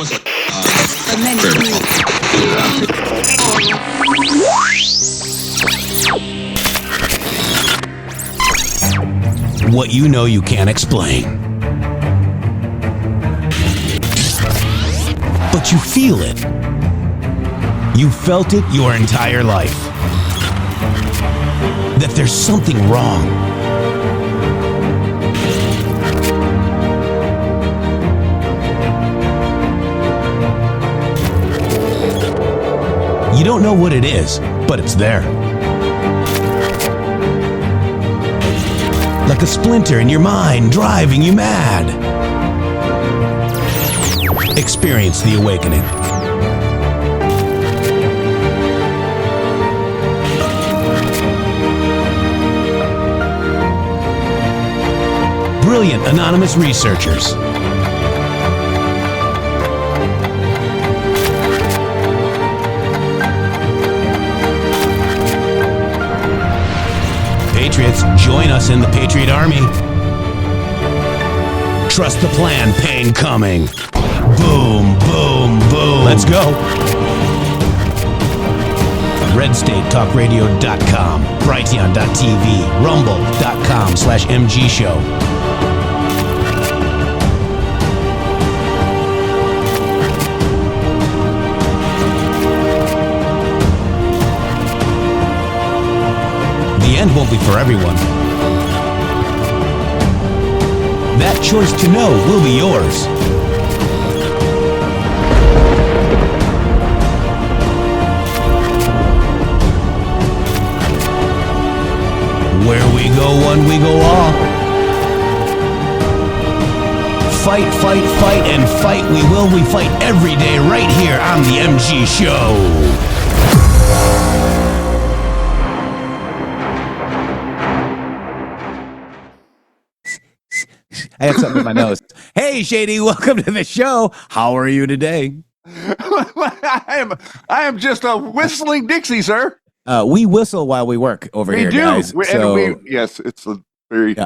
What you know you can't explain. But you feel it. You felt it your entire life. That there's something wrong. You don't know what it is, but it's there. Like a splinter in your mind, driving you mad. Experience the awakening. Brilliant anonymous researchers. Patriots, join us in the Patriot Army. Trust the plan, pain coming. Boom, boom, boom. Let's go. RedStateTalkRadio.com, Brighteon.tv, Rumble.com/MG Show. The end won't be for everyone. That choice to know will be yours. Where we go one, we go all. Fight, fight, fight, and fight we will. We fight every day right here on the MG Show. I have something in my nose. Hey, Shady, welcome to the show. How are you today? I am just a whistling Dixie, sir. We whistle while we work over here, guys. Yes, it's a very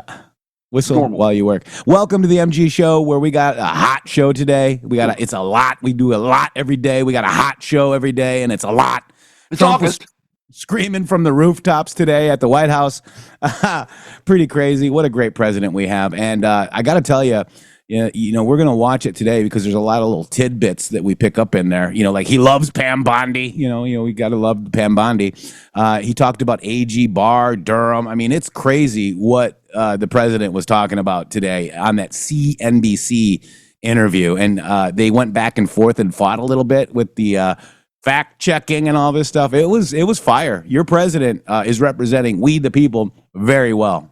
whistle normal. While you work. Welcome to the MG Show, where we got a hot show today. It's a lot. We do a lot every day. We got a hot show every day, and it's a lot. It's Trump August. was screaming from the rooftops today at the White House. Pretty crazy. What a great president we have. And I got to tell you, you know, we're going to watch it today because there's a lot of little tidbits that we pick up in there. You know, like he loves Pam Bondi. You know, we got to love Pam Bondi. He talked about AG Barr, Durham. I mean, it's crazy what the president was talking about today on that CNBC interview. And they went back and forth and fought a little bit with the fact checking and all this stuff. It was fire. Your president is representing we the people very well.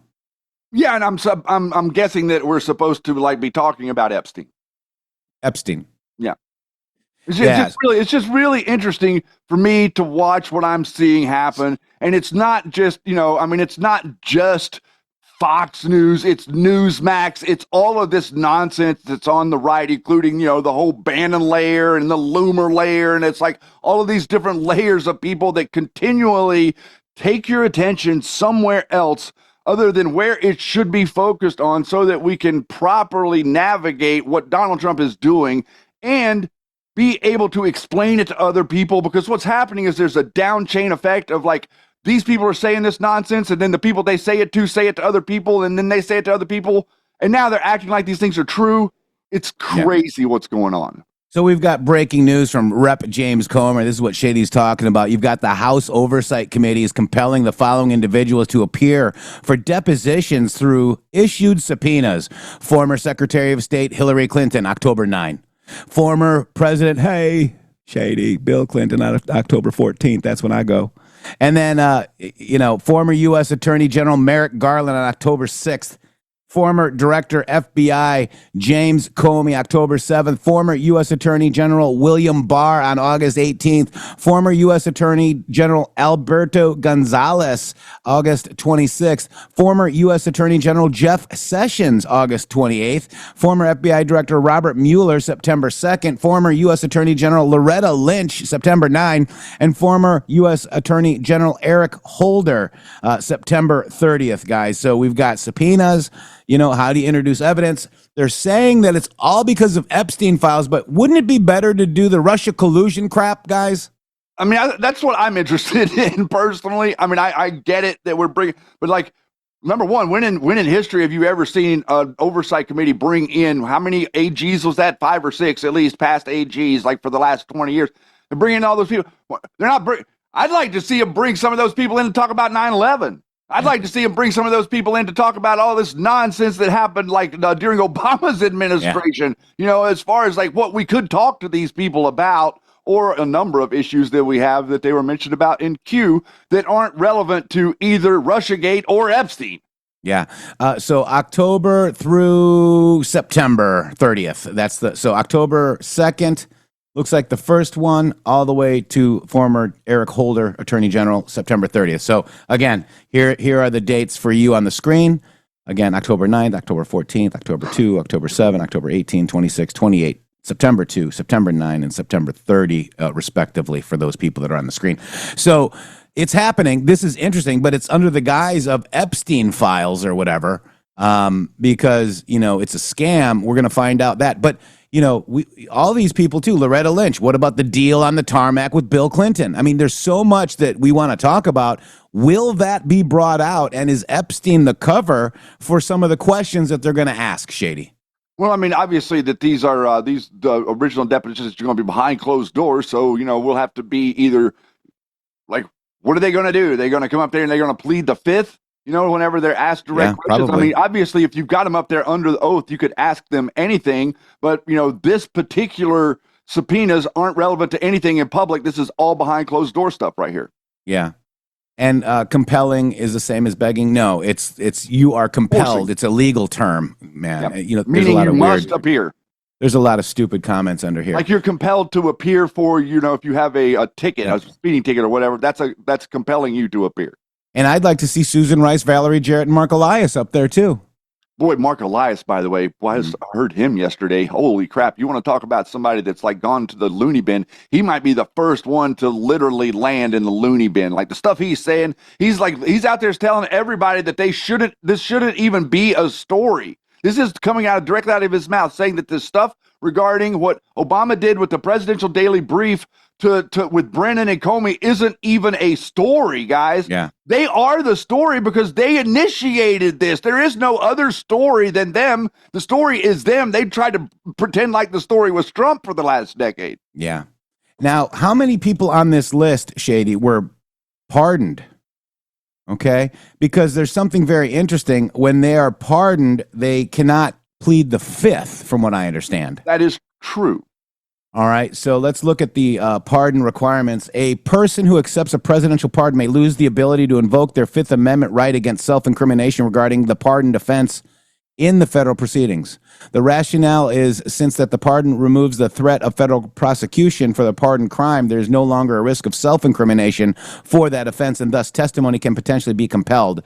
Yeah, and I'm guessing that we're supposed to be talking about Epstein. Yeah. It's just really interesting for me to watch what I'm seeing happen. And it's not just, it's not just Fox News, it's Newsmax, it's all of this nonsense that's on the right, including, the whole Bannon layer and the Loomer layer. And it's like all of these different layers of people that continually take your attention somewhere else other than where it should be focused on so that we can properly navigate what Donald Trump is doing and be able to explain it to other people. Because what's happening is there's a down chain effect of these people are saying this nonsense, and then the people they say it to other people, and then they say it to other people, and now they're acting like these things are true. It's crazy what's going on. So we've got breaking news from Rep. James Comer. This is what Shady's talking about. You've got the House Oversight Committee is compelling the following individuals to appear for depositions through issued subpoenas. Former Secretary of State Hillary Clinton, October 9. Former President, Shady, Bill Clinton, on October 14th. That's when I go. And then, former U.S. Attorney General Merrick Garland on October 6th. Former Director FBI James Comey, October 7th. Former U.S. Attorney General William Barr on August 18th. Former U.S. Attorney General Alberto Gonzales, August 26th. Former U.S. Attorney General Jeff Sessions, August 28th. Former FBI Director Robert Mueller, September 2nd. Former U.S. Attorney General Loretta Lynch, September 9th. And former U.S. Attorney General Eric Holder, September 30th, guys. So we've got subpoenas. how do you introduce evidence? They're saying that it's all because of Epstein files, but wouldn't it be better to do the Russia collusion crap, guys? I mean, that's what I'm interested in personally. I mean, I get it that we're bringing, but like, number one, when in history have you ever seen an oversight committee bring in, how many AGs was that? 5 or 6 at least past AGs, like for the last 20 years. They're bringing in all those people. They're not I'd like to see them bring some of those people in to talk about 9/11. I'd like to see them bring some of those people in to talk about all this nonsense that happened like during Obama's administration, as far as like what we could talk to these people about, or a number of issues that we have that they were mentioned about in Q that aren't relevant to either Russiagate or Epstein. Yeah. So October through September 30th. So October 2nd looks like the first one, all the way to former Eric Holder, Attorney General, September 30th. So again, here are the dates for you on the screen. Again, October 9th, October 14th, October 2, October 7, October 18, 26, 28. September 2, September 9, and September 30, respectively, for those people that are on the screen. So it's happening. This is interesting, but it's under the guise of Epstein files or whatever, because, it's a scam. We're going to find out that. But, all these people, too. Loretta Lynch, what about the deal on the tarmac with Bill Clinton? I mean, there's so much that we want to talk about. Will that be brought out? And is Epstein the cover for some of the questions that they're going to ask, Shady? Well, I mean, obviously that these are the original depositions are going to be behind closed doors. So, we'll have to be either like, what are they going to do? Are they going to come up there and they're going to plead the fifth, whenever they're asked direct questions? Probably. I mean, obviously, if you've got them up there under the oath, you could ask them anything. But, this particular subpoenas aren't relevant to anything in public. This is all behind closed door stuff right here. Yeah. And compelling is the same as begging? No, it's you are compelled. Forcing. It's a legal term, man. Yep. There's Meaning a lot of must appear. There's a lot of stupid comments under here. Like you're compelled to appear for, if you have a ticket, a speeding ticket or whatever, that's compelling you to appear. And I'd like to see Susan Rice, Valerie Jarrett, and Mark Elias up there too. Boy, Mark Elias, by the way, I heard him yesterday. Holy crap. You want to talk about somebody that's like gone to the loony bin? He might be the first one to literally land in the loony bin. Like the stuff he's saying, he's out there telling everybody that this shouldn't even be a story. This is coming directly out of his mouth, saying that this stuff regarding what Obama did with the presidential daily brief with Brennan and Comey isn't even a story, guys. Yeah. They are the story because they initiated this. There is no other story than them. The story is them. They tried to pretend like the story was Trump for the last decade. Yeah. Now, how many people on this list, Shady, were pardoned? Okay? Because there's something very interesting. When they are pardoned, they cannot plead the fifth, from what I understand. That is true. All right, so let's look at the pardon requirements. A person who accepts a presidential pardon may lose the ability to invoke their Fifth Amendment right against self-incrimination regarding the pardon defense in the federal proceedings. The rationale is since that the pardon removes the threat of federal prosecution for the pardoned crime, there is no longer a risk of self-incrimination for that offense, and thus testimony can potentially be compelled.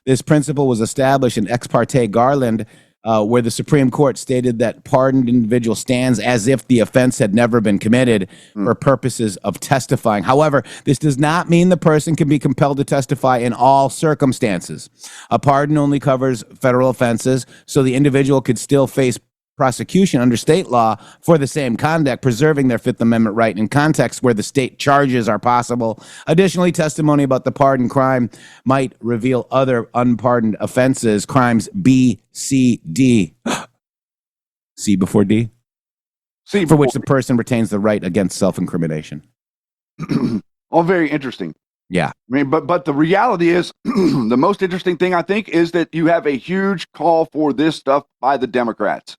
This principle was established in Ex parte Garland, where the Supreme Court stated that pardoned individual stands as if the offense had never been committed for purposes of testifying. However, this does not mean the person can be compelled to testify in all circumstances. A pardon only covers federal offenses, so the individual could still face prosecution under state law for the same conduct, preserving their Fifth Amendment right in contexts where the state charges are possible. Additionally, testimony about the pardoned crime might reveal other unpardoned offenses, crimes B, C, D. C before D? C for which the person retains the right against self-incrimination. All very interesting. Yeah. I mean, but the reality is, the most interesting thing, I think, is that you have a huge call for this stuff by the Democrats.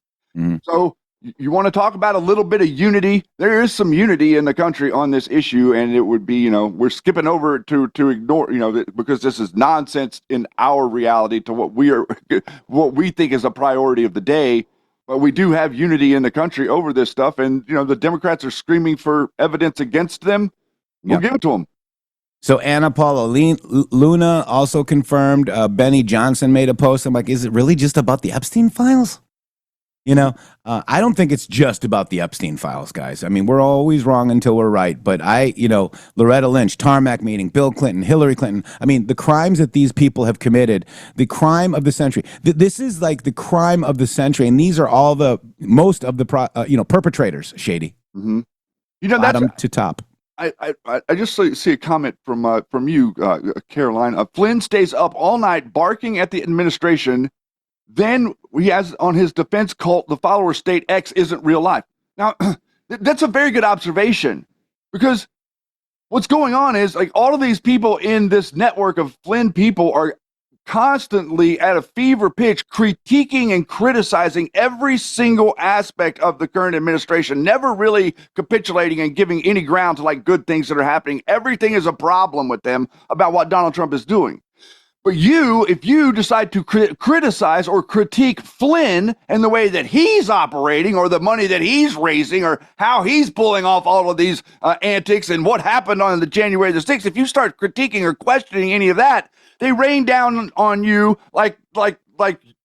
So you want to talk about a little bit of unity? There is some unity in the country on this issue, and it would be, we're skipping over to ignore, because this is nonsense in our reality to what we think is a priority of the day. But we do have unity in the country over this stuff, and the Democrats are screaming for evidence against them. We'll give it to them. So Anna Paula Luna also confirmed. Benny Johnson made a post. I'm like, is it really just about the Epstein files? You know, I don't think it's just about the Epstein files, guys. I mean, we're always wrong until we're right. But Loretta Lynch, tarmac meeting, Bill Clinton, Hillary Clinton. I mean, the crimes that these people have committed, the crime of the century. This is like the crime of the century, and these are all most of the perpetrators. Shady, mm-hmm. Bottom to top. I just see a comment from you, Caroline. Flynn stays up all night barking at the administration. Then he has on his defense cult, the followers state X isn't real life. Now, that's a very good observation, because what's going on is, like, all of these people in this network of Flynn people are constantly at a fever pitch critiquing and criticizing every single aspect of the current administration, never really capitulating and giving any ground to, like, good things that are happening. Everything is a problem with them about what Donald Trump is doing. But if you decide to criticize or critique Flynn and the way that he's operating, or the money that he's raising, or how he's pulling off all of these antics and what happened on the January the 6th, if you start critiquing or questioning any of that, they rain down on you like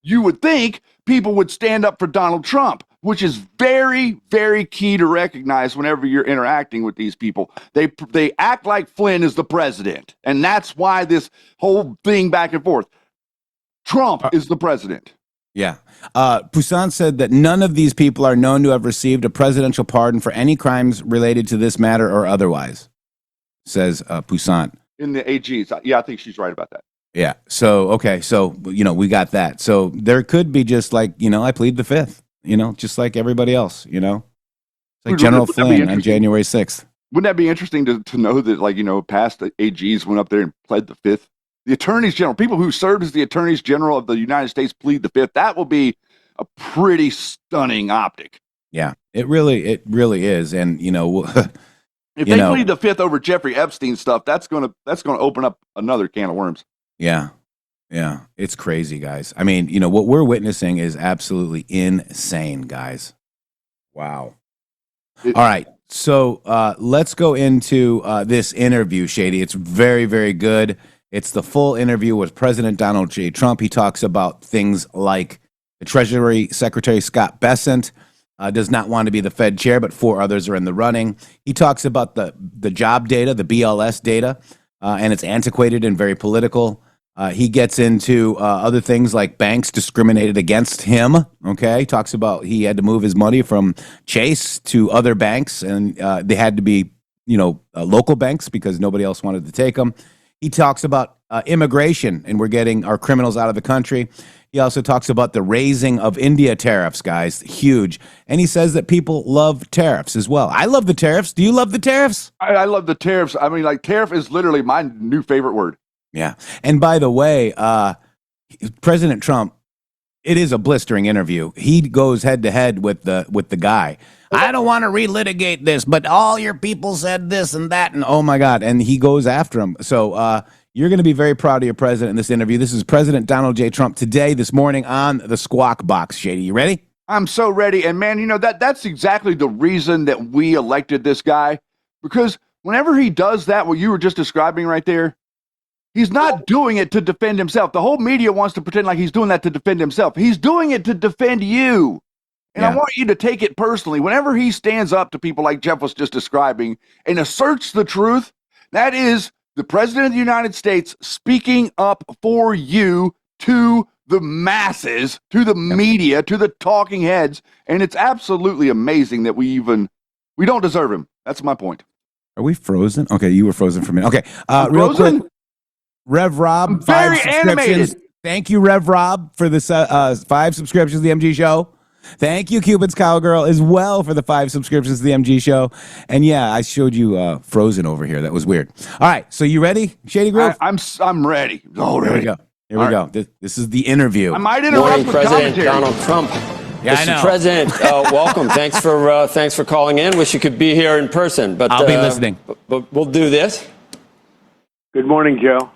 you would think people would stand up for Donald Trump, which is very, very key to recognize whenever you're interacting with these people. They act like Flynn is the president, and that's why this whole thing back and forth. Trump is the president. Yeah. Poussin said that none of these people are known to have received a presidential pardon for any crimes related to this matter or otherwise, says Poussin. In the AGs. Yeah, I think she's right about that. Yeah. So, okay. So, we got that. So there could be just like, I plead the fifth, just like everybody else, It's like General Flynn on January 6th. Wouldn't that be interesting to know that, like, past the AGs went up there and pled the fifth? The attorneys general, people who served as the attorneys general of the United States, plead the fifth. That will be a pretty stunning optic. Yeah, it really is. And, if they plead the fifth over Jeffrey Epstein stuff, that's going to open up another can of worms. Yeah. Yeah. It's crazy, guys. I mean, what we're witnessing is absolutely insane, guys. Wow. All right. So let's go into this interview, Shady. It's very, very good. It's the full interview with President Donald J. Trump. He talks about things like the Treasury Secretary Scott Bessent does not want to be the Fed chair, but 4 others are in the running. He talks about the job data, the BLS data, and it's antiquated and very political. He gets into other things like banks discriminated against him. Okay, he talks about he had to move his money from Chase to other banks, and they had to be, local banks because nobody else wanted to take them. He talks about immigration, and we're getting our criminals out of the country. He also talks about the raising of India tariffs, guys, huge. And he says that people love tariffs as well. I love the tariffs. Do you love the tariffs? I love the tariffs. I mean, like, tariff is literally my new favorite word. Yeah. And by the way, President Trump, it is a blistering interview. He goes head to head with the guy. I don't want to relitigate this, but all your people said this and that, and oh my God. And he goes after him. So you're going to be very proud of your president in this interview. This is President Donald J. Trump today, this morning on the Squawk Box. Shady, you ready? I'm so ready. And man, that's exactly the reason that we elected this guy, because whenever he does that, what you were just describing right there, he's not doing it to defend himself. The whole media wants to pretend like he's doing that to defend himself. He's doing it to defend you. And I want you to take it personally. Whenever he stands up to people like Jeff was just describing and asserts the truth, that is the President of the United States speaking up for you to the masses, to the media, to the talking heads. And it's absolutely amazing that we don't deserve him. That's my point. Are we frozen? Okay, you were frozen for a minute. Okay, real frozen? Quick. Rev Rob, I'm 5 very subscriptions. animated. Thank you, Rev Rob, for the 5 subscriptions to the MG Show. Thank you, Cupid's Cowgirl, as well, for the 5 subscriptions to the MG Show. And yeah, I showed you Frozen over here. That was weird. All right, so you ready, Shady Grove? I'm ready. Oh, Here we go. Here we go. This is the interview. I might interrupt Morning, with President commentary. Donald Trump. Yeah, Mr. I know. President, welcome. Thanks for calling in. Wish you could be here in person, but I'll be listening. But we'll do this. Good morning, Joe.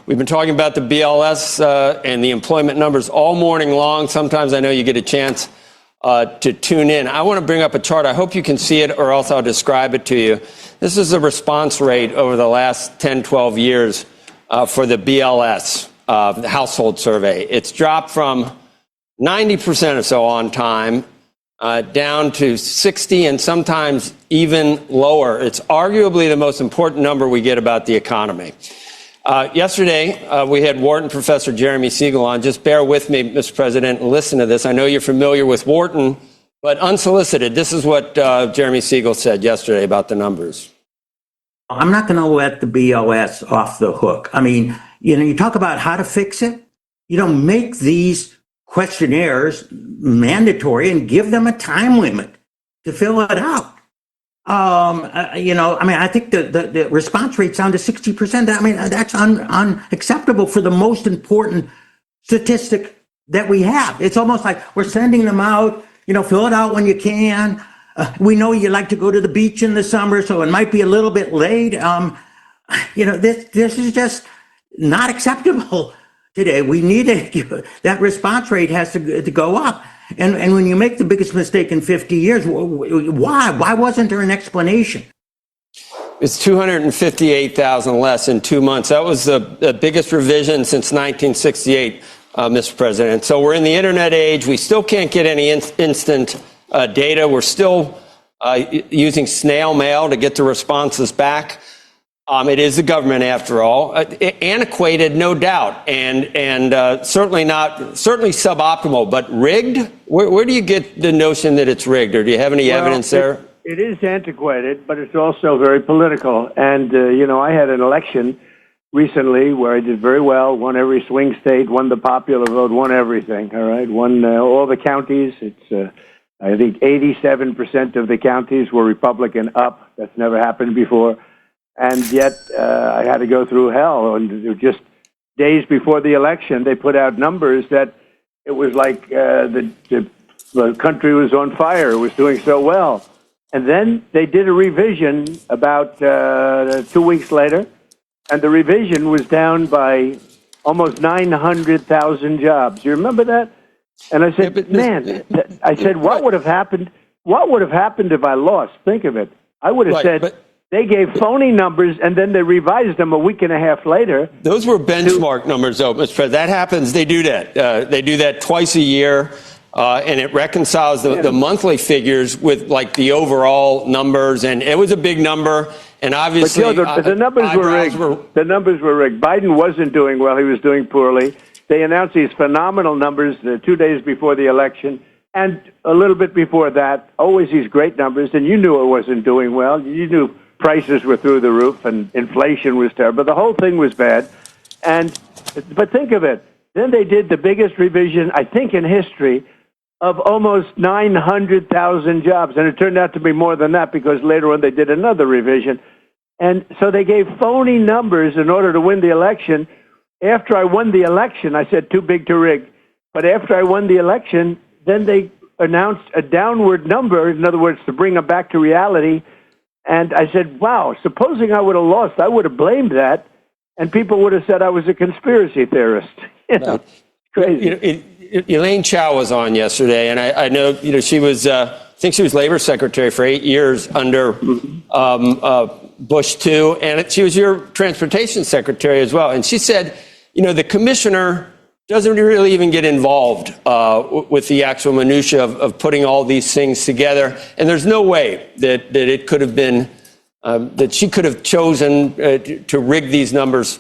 We've been talking about the BLS and the employment numbers all morning long. Sometimes I know you get a chance to tune in. I want to bring up a chart. I hope you can see it, or else I'll describe it to you. This is the response rate over the last 10, 12 years for the BLS, the household survey. It's dropped from 90% or so on time, down to 60 and sometimes even lower. It's arguably the most important number we get about the economy. Yesterday, we had Wharton Professor Jeremy Siegel on. Just bear with me, Mr. President, and listen to this. I know you're familiar with Wharton, but unsolicited, this is what Jeremy Siegel said yesterday about the numbers. I'm not going to let the BLS off the hook. I mean, you talk about how to fix it. Make these questionnaires mandatory and give them a time limit to fill it out. I think the response rate's down to 60%. I mean, that's unacceptable for the most important statistic that we have. It's almost like we're sending them out, fill it out when you can. We know you like to go to the beach in the summer, so it might be a little bit late. This is just not acceptable today. We need that response rate has to go up. And when you make the biggest mistake in 50 years, why? Why wasn't there an explanation? It's 258,000 less in 2 months. That was the biggest revision since 1968, Mr. President. So we're in the internet age. We still can't get any instant data. We're still using snail mail to get the responses back. It is the government, after all. Antiquated, no doubt, and certainly suboptimal, but rigged? Where do you get the notion that it's rigged, or do you have any evidence there? It is antiquated, but it's also very political. And, I had an election recently where I did very well, won every swing state, won the popular vote, won everything, all right? Won all the counties. It's, I think, 87% of the counties were Republican up. That's never happened before. And yet I had to go through hell. And just days before the election, they put out numbers that it was like the country was on fire. It was doing so well. And then they did a revision about 2 weeks later, and the revision was down by almost 900,000 jobs. You remember that? And I said, what would have happened? What would have happened if I lost? Think of it. I would have said... They gave phony numbers, and then they revised them a week and a half later. Those were benchmark numbers, though, Mr. President. That happens. They do that. They do that twice a year, and it reconciles the monthly figures with, the overall numbers. And it was a big number, and obviously... But the numbers were rigged. The numbers were rigged. Biden wasn't doing well. He was doing poorly. They announced these phenomenal numbers 2 days before the election. And a little bit before that, always these great numbers, and you knew it wasn't doing well. You knew prices were through the roof and inflation was terrible. The whole thing was bad. But think of it. Then they did the biggest revision, I think, in history of almost 900,000 jobs. And it turned out to be more than that because later on they did another revision. And so they gave phony numbers in order to win the election. After I won the election, I said too big to rig. But after I won the election, then they announced a downward number, in other words, to bring them back to reality. And I said, wow, supposing I would have lost, I would have blamed that, and people would have said I was a conspiracy theorist. Crazy. Elaine Chao was on yesterday, and I know, she was, I think she was Labor Secretary for 8 years under Bush II, and she was your Transportation Secretary as well. And she said, the commissioner doesn't really even get involved with the actual minutia of putting all these things together. And there's no way that it could have been, that she could have chosen to rig these numbers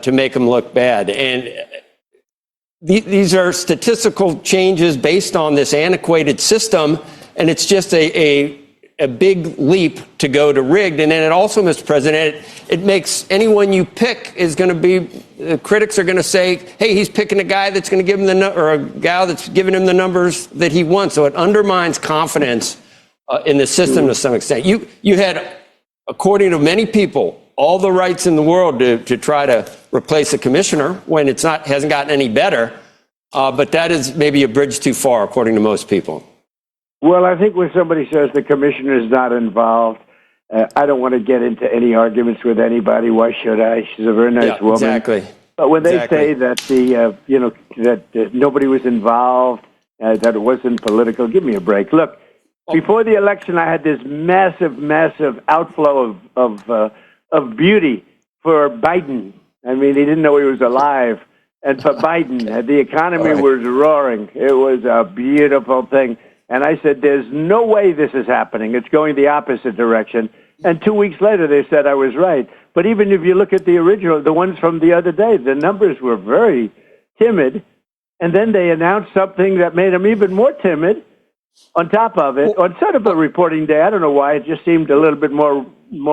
to make them look bad. And these are statistical changes based on this antiquated system, and it's just a big leap to go to rigged. And then it also, Mr. President, it makes anyone you pick is going to be, critics are going to say, hey, he's picking a guy that's going to give him or a gal that's giving him the numbers that he wants. So it undermines confidence in the system to some extent. You had, according to many people, all the rights in the world to try to replace a commissioner when it's hasn't gotten any better. But that is maybe a bridge too far, according to most people. Well, I think when somebody says the commissioner is not involved, I don't want to get into any arguments with anybody. Why should I? She's a very nice woman. Exactly. But when they say that that nobody was involved, that it wasn't political, give me a break. Look, before the election, I had this massive outflow of beauty for Biden. I mean, he didn't know he was alive. And for Biden, the economy was roaring. It was a beautiful thing. And I said, there's no way this is happening. It's going the opposite direction. And 2 weeks later, they said I was right. But even if you look at the original, the ones from the other day, the numbers were very timid. And then they announced something that made them even more timid on top of it. On sort of a reporting day, I don't know why, it just seemed a little bit more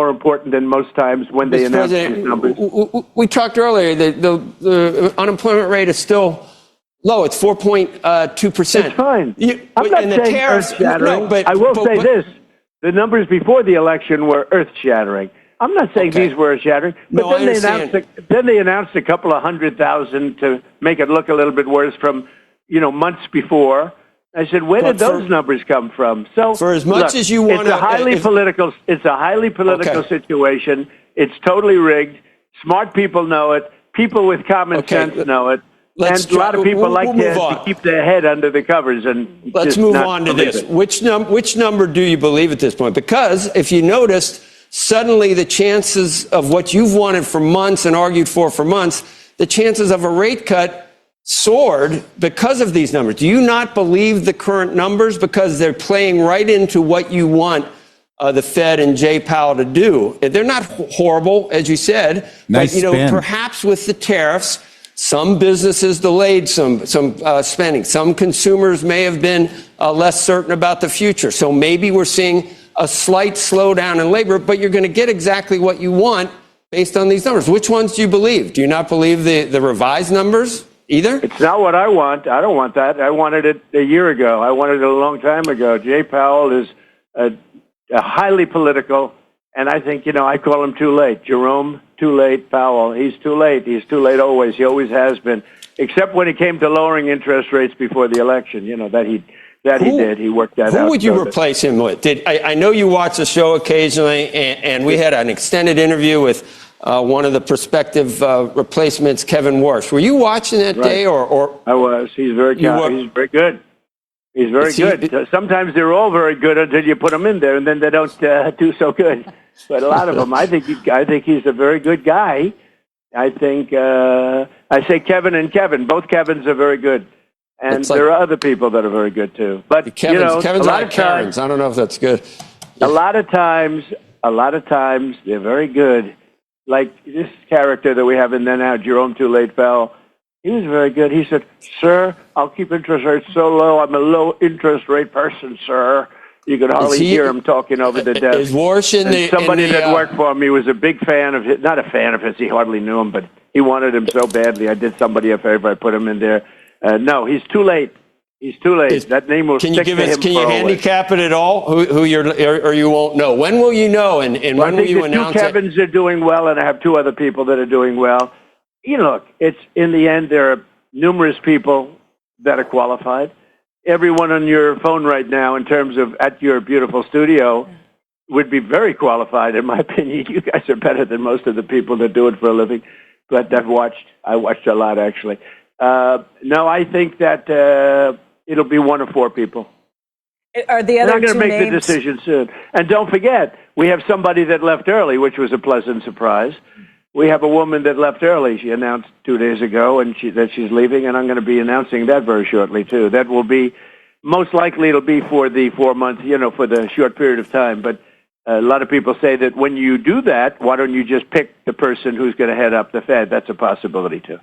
important than most times when they announced these numbers. We talked earlier that the unemployment rate is still low. It's 4.2%. It's fine. I'm not saying earth-shattering. I will say this. The numbers before the election were earth-shattering. I'm not saying these were earth-shattering, but then they announced a couple of 100,000 to make it look a little bit worse from, months before. I said, where did those numbers come from? So for as much as you want, it's a highly political situation. It's totally rigged. Smart people know it. People with common sense know it. And a lot of people to keep their head under the covers. And let's move on to this. Which number do you believe at this point? Because if you noticed, suddenly the chances of what you've wanted for months and argued for months, the chances of a rate cut soared because of these numbers. Do you not believe the current numbers because they're playing right into what you want the Fed and Jay Powell to do? They're not horrible, as you said, but perhaps with the tariffs, some businesses delayed some spending. Some consumers may have been less certain about the future. So maybe we're seeing a slight slowdown in labor, but you're going to get exactly what you want based on these numbers. Which ones do you believe? Do you not believe the revised numbers either? It's not what I want. I don't want that. I wanted it a year ago. I wanted it a long time ago. Jay Powell is a highly political, and I think, I call him too late. Jerome, too late. Powell, he's too late. He's too late always. He always has been, except when it came to lowering interest rates before the election, that he did. He worked that out. Who would you replace him with? I know you watch the show occasionally, and we had an extended interview with one of the prospective replacements, Kevin Warsh. Were you watching that day? Or I was. He's very good. He's very good. He's very good. Sometimes they're all very good until you put them in there, and then they don't do so good. But a lot of them, I think he's a very good guy. I think I say Kevin and Kevin. Both Kevins are very good. And there are other people that are very good too. But Kevin's like Karens. I don't know if that's good. A lot of times they're very good. Like this character that we have in there now, Jerome Too Late Powell. He was very good. He said, "Sir, I'll keep interest rates so low. I'm a low interest rate person, sir." You could hardly hear him talking over the desk. Is Warsh somebody that worked for him? He was a big fan of his. Not a fan of his. He hardly knew him, but he wanted him so badly. I did somebody a favor. I put him in there. No, he's too late. He's too late. That name will stick to him. Can you handicap it at all? Who you're, or you won't know? When will you know? And when will you announce it? I think the two Kevins are doing well, and I have two other people that are doing well. Look, it's in the end, there are numerous people that are qualified. Everyone on your phone right now, in terms of at your beautiful studio, would be very qualified, in my opinion. You guys are better than most of the people that do it for a living. But I watched a lot, actually. No, I think that it'll be one of four people. Are the other I'm going to make names... the decision soon. And don't forget, we have somebody that left early, which was a pleasant surprise. We have a woman that left early. She announced 2 days ago that she's leaving, and I'm going to be announcing that very shortly, too. That will be, most likely it'll be for the 4 months, for the short period of time. But a lot of people say that when you do that, why don't you just pick the person who's going to head up the Fed? That's a possibility, too.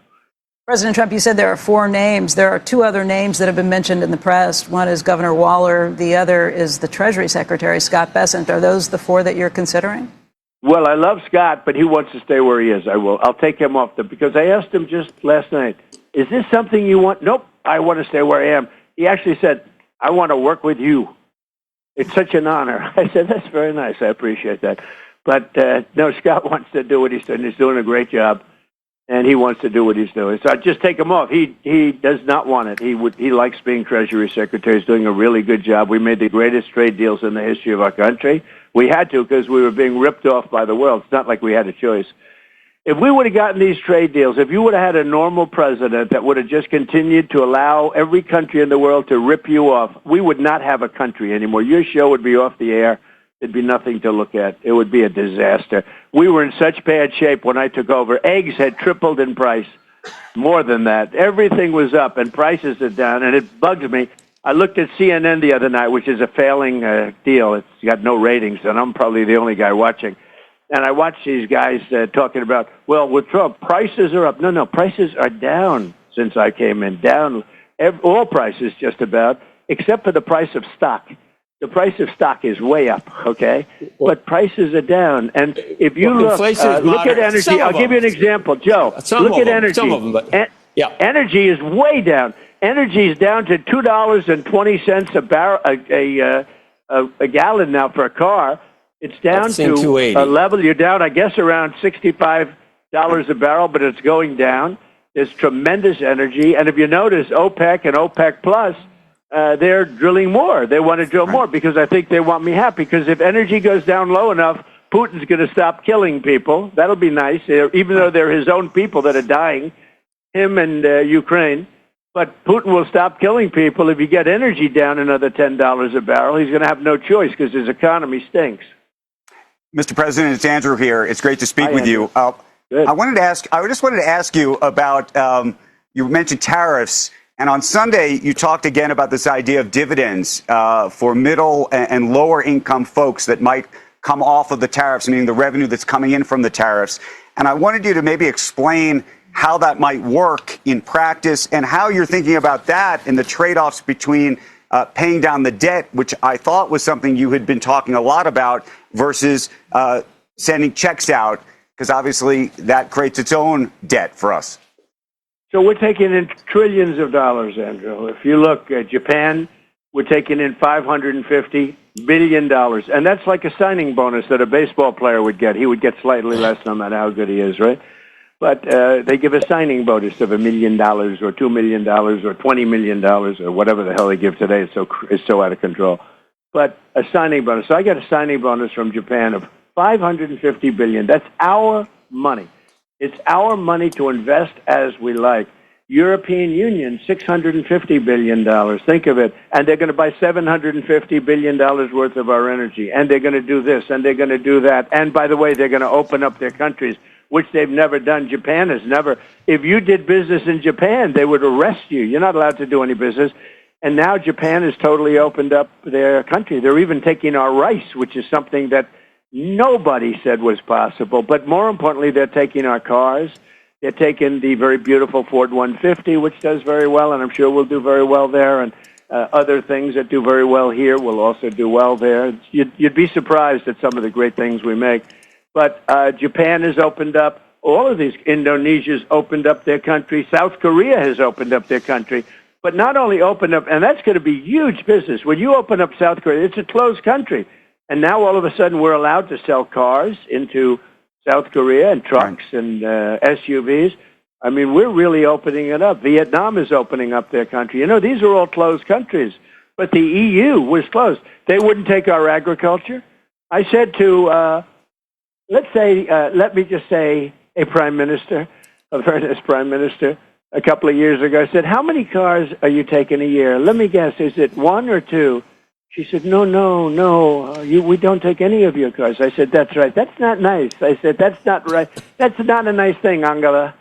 President Trump, you said there are four names. There are two other names that have been mentioned in the press. One is Governor Waller. The other is the Treasury Secretary, Scott Bessent. Are those the four that you're considering? Well, I love Scott, but he wants to stay where he is. I'll take him off because I asked him just last night, is this something you want? Nope, I want to stay where I am. He actually said, I want to work with you. It's such an honor. I said, that's very nice. I appreciate that. But no, Scott wants to do what he's doing. He's doing a great job. And he wants to do what he's doing. So I just take him off. He does not want it. He likes being Treasury Secretary. He's doing a really good job. We made the greatest trade deals in the history of our country. We had to because we were being ripped off by the world. It's not like we had a choice. If we would have gotten these trade deals, if you would have had a normal president that would have just continued to allow every country in the world to rip you off, we would not have a country anymore. Your show would be off the air. There'd be nothing to look at. It would be a disaster. We were in such bad shape when I took over. Eggs had tripled in price. More than that. Everything was up and prices are down, and it bugs me. I looked at CNN the other night, which is a failing deal. It's got no ratings, and I'm probably the only guy watching. And I watched these guys talking about, well, with Trump, prices are up. No, prices are down since I came in. Down. All prices just about, except for the price of stock. The price of stock is way up, okay? But prices are down. And if you look at energy, I'll give you an example. Joe, look at energy. Some of them, but energy is way down. Energy is down to $2.20 a barrel, a gallon now for a car. It's down to a level, you're down, I guess, around $65 a barrel, but it's going down. There's tremendous energy. And if you notice, OPEC and OPEC Plus, they're drilling more. They want to drill more because I think they want me happy. Because if energy goes down low enough, Putin's going to stop killing people. That'll be nice, even though they're his own people that are dying, him and Ukraine. But Putin will stop killing people if you get energy down another $10 a barrel. He's going to have no choice because his economy stinks. Mr. President, it's Andrew here. It's great to speak with you. I just wanted to ask you about, you mentioned tariffs. And on Sunday, you talked again about this idea of dividends for middle and lower income folks that might come off of the tariffs, meaning the revenue that's coming in from the tariffs. And I wanted you to maybe explain how that might work in practice and how you're thinking about that and the trade-offs between paying down the debt, which I thought was something you had been talking a lot about, versus sending checks out, because obviously that creates its own debt for us. So we're taking in trillions of dollars, Andrew. If you look at Japan, we're taking in $550 billion. And that's like a signing bonus that a baseball player would get. He would get slightly less no matter how good he is, right? But they give a signing bonus of $1 million or $2 million or $20 million or whatever the hell they give today. It's so out of control. But a signing bonus. So I got a signing bonus from Japan of $550 billion. That's our money. It's our money to invest as we like. European Union, $650 billion. Think of it. And they're going to buy $750 billion worth of our energy. And they're going to do this and they're going to do that. And by the way, they're going to open up their countries, which they've never done. Japan has never. If you did business in Japan, they would arrest you. You're not allowed to do any business. And now Japan has totally opened up their country. They're even taking our rice, which is something that nobody said was possible. But more importantly, they're taking our cars. They're taking the very beautiful Ford 150, which does very well, and I'm sure will do very well there. And other things that do very well here will also do well there. You'd be surprised at some of the great things we make. But Japan has opened up. All of these. Indonesia's opened up their country. South Korea has opened up their country. But not only opened up, and that's going to be huge business. When you open up South Korea, it's a closed country. And now all of a sudden we're allowed to sell cars into South Korea and trucks and SUVs. I mean, we're really opening it up. Vietnam is opening up their country. You know, these are all closed countries. But the EU was closed. They wouldn't take our agriculture. I said to, let me just say a prime minister, a very nice prime minister, a couple of years ago, I said, how many cars are you taking a year? Let me guess, is it one or two? She said, no, we don't take any of your cars. I said, that's right. That's not nice. I said, that's not right. That's not a nice thing, Angela.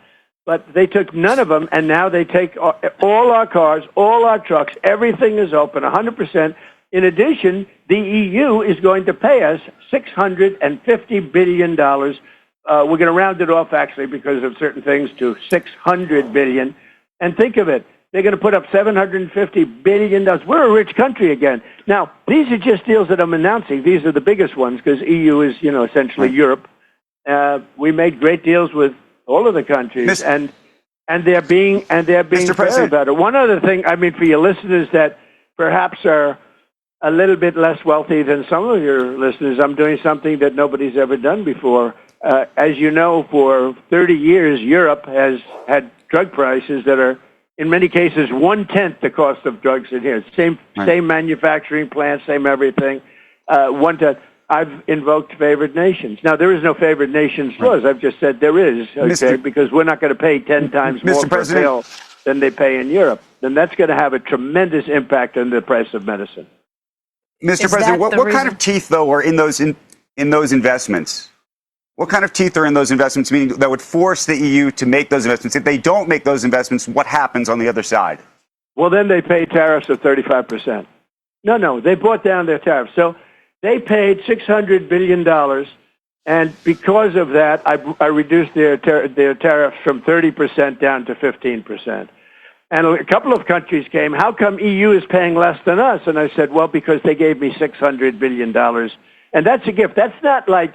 But they took none of them, and now they take all our cars, all our trucks. Everything is open, 100%. In addition, the EU is going to pay us $650 billion. We're going to round it off, actually, because of certain things, to $600 billion. And think of it. They're going to put up $750 billion. We're a rich country again. Now, these are just deals that I'm announcing. These are the biggest ones because EU is, essentially Europe. We made great deals with all of the countries, and they're being fair about it. One other thing, for your listeners that perhaps are a little bit less wealthy than some of your listeners, I'm doing something that nobody's ever done before. As you know, for 30 years, Europe has had drug prices that are, in many cases, 1/10 the cost of drugs in here. Same manufacturing plant, same everything. 1/10. I've invoked favored nations. Now, there is no favored nations clause. I've just said there is, okay, because we're not going to pay 10 times more per pill than they pay in Europe. Then that's going to have a tremendous impact on the price of medicine. Mr. President, what kind of teeth, though, are in those investments? What kind of teeth are in those investments, meaning that would force the EU to make those investments? If they don't make those investments, what happens on the other side? Well, then they pay tariffs of 35%. No, they brought down their tariffs. So they paid $600 billion, and because of that, I reduced their tariffs from 30% down to 15%. And a couple of countries came, how come EU is paying less than us? And I said, well, because they gave me $600 billion. And that's a gift. That's not like,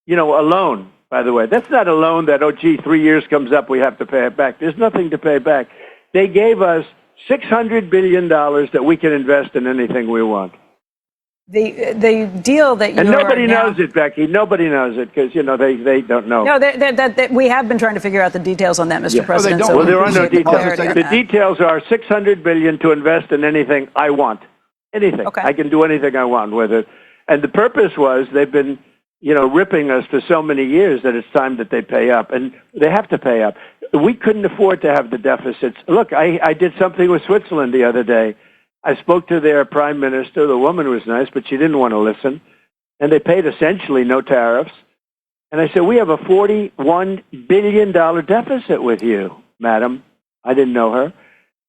a loan, by the way. That's not a loan that, 3 years comes up, we have to pay it back. There's nothing to pay back. They gave us $600 billion that we can invest in anything we want. The deal that you and nobody knows it, Becky. Nobody knows it because they don't know. No, we have been trying to figure out the details on that, Mr. President. Well, there are no details. The details are $600 billion to invest in anything I want. Anything. Okay. I can do anything I want with it. And the purpose was they've been, ripping us for so many years that it's time that they pay up, and they have to pay up. We couldn't afford to have the deficits. Look, I did something with Switzerland the other day. I spoke to their prime minister. The woman was nice, but she didn't want to listen. And they paid essentially no tariffs. And I said, we have a $41 billion deficit with you, madam. I didn't know her.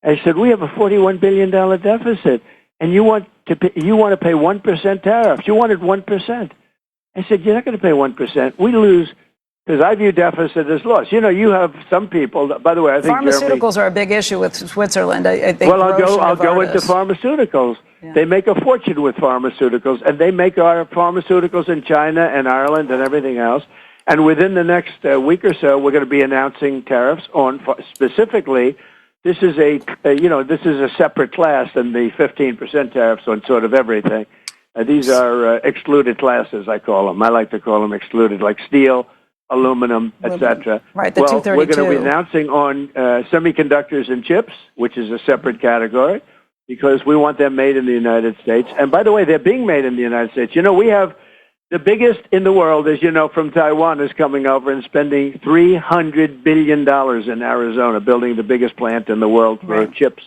I said, we have a $41 billion deficit. And you want to pay 1% tariffs. You wanted 1%. I said, you're not going to pay 1%. We lose. Because I view deficit as loss. You have some people. By the way, I think pharmaceuticals are a big issue with Switzerland. I think. Well, I'll go into pharmaceuticals. Yeah. They make a fortune with pharmaceuticals, and they make our pharmaceuticals in China and Ireland and everything else. And within the next week or so, we're going to be announcing tariffs on specifically. This is a separate class than the 15% tariffs on sort of everything. These are excluded classes, I call them. I like to call them excluded, like steel, aluminum, etc. Right, the well, 232. We're going to be announcing on semiconductors and chips, which is a separate category, because we want them made in the United States. And by the way, they're being made in the United States. We have the biggest in the world, as you know, from Taiwan is coming over and spending $300 billion in Arizona, building the biggest plant in the world for chips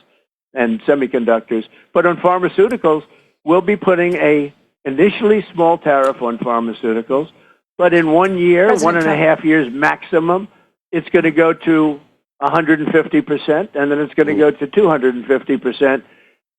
and semiconductors. But on pharmaceuticals, we'll be putting a initially small tariff on pharmaceuticals. But in 1 year, President 1.5 years maximum, it's going to go to 150%, and then it's going to go to 250%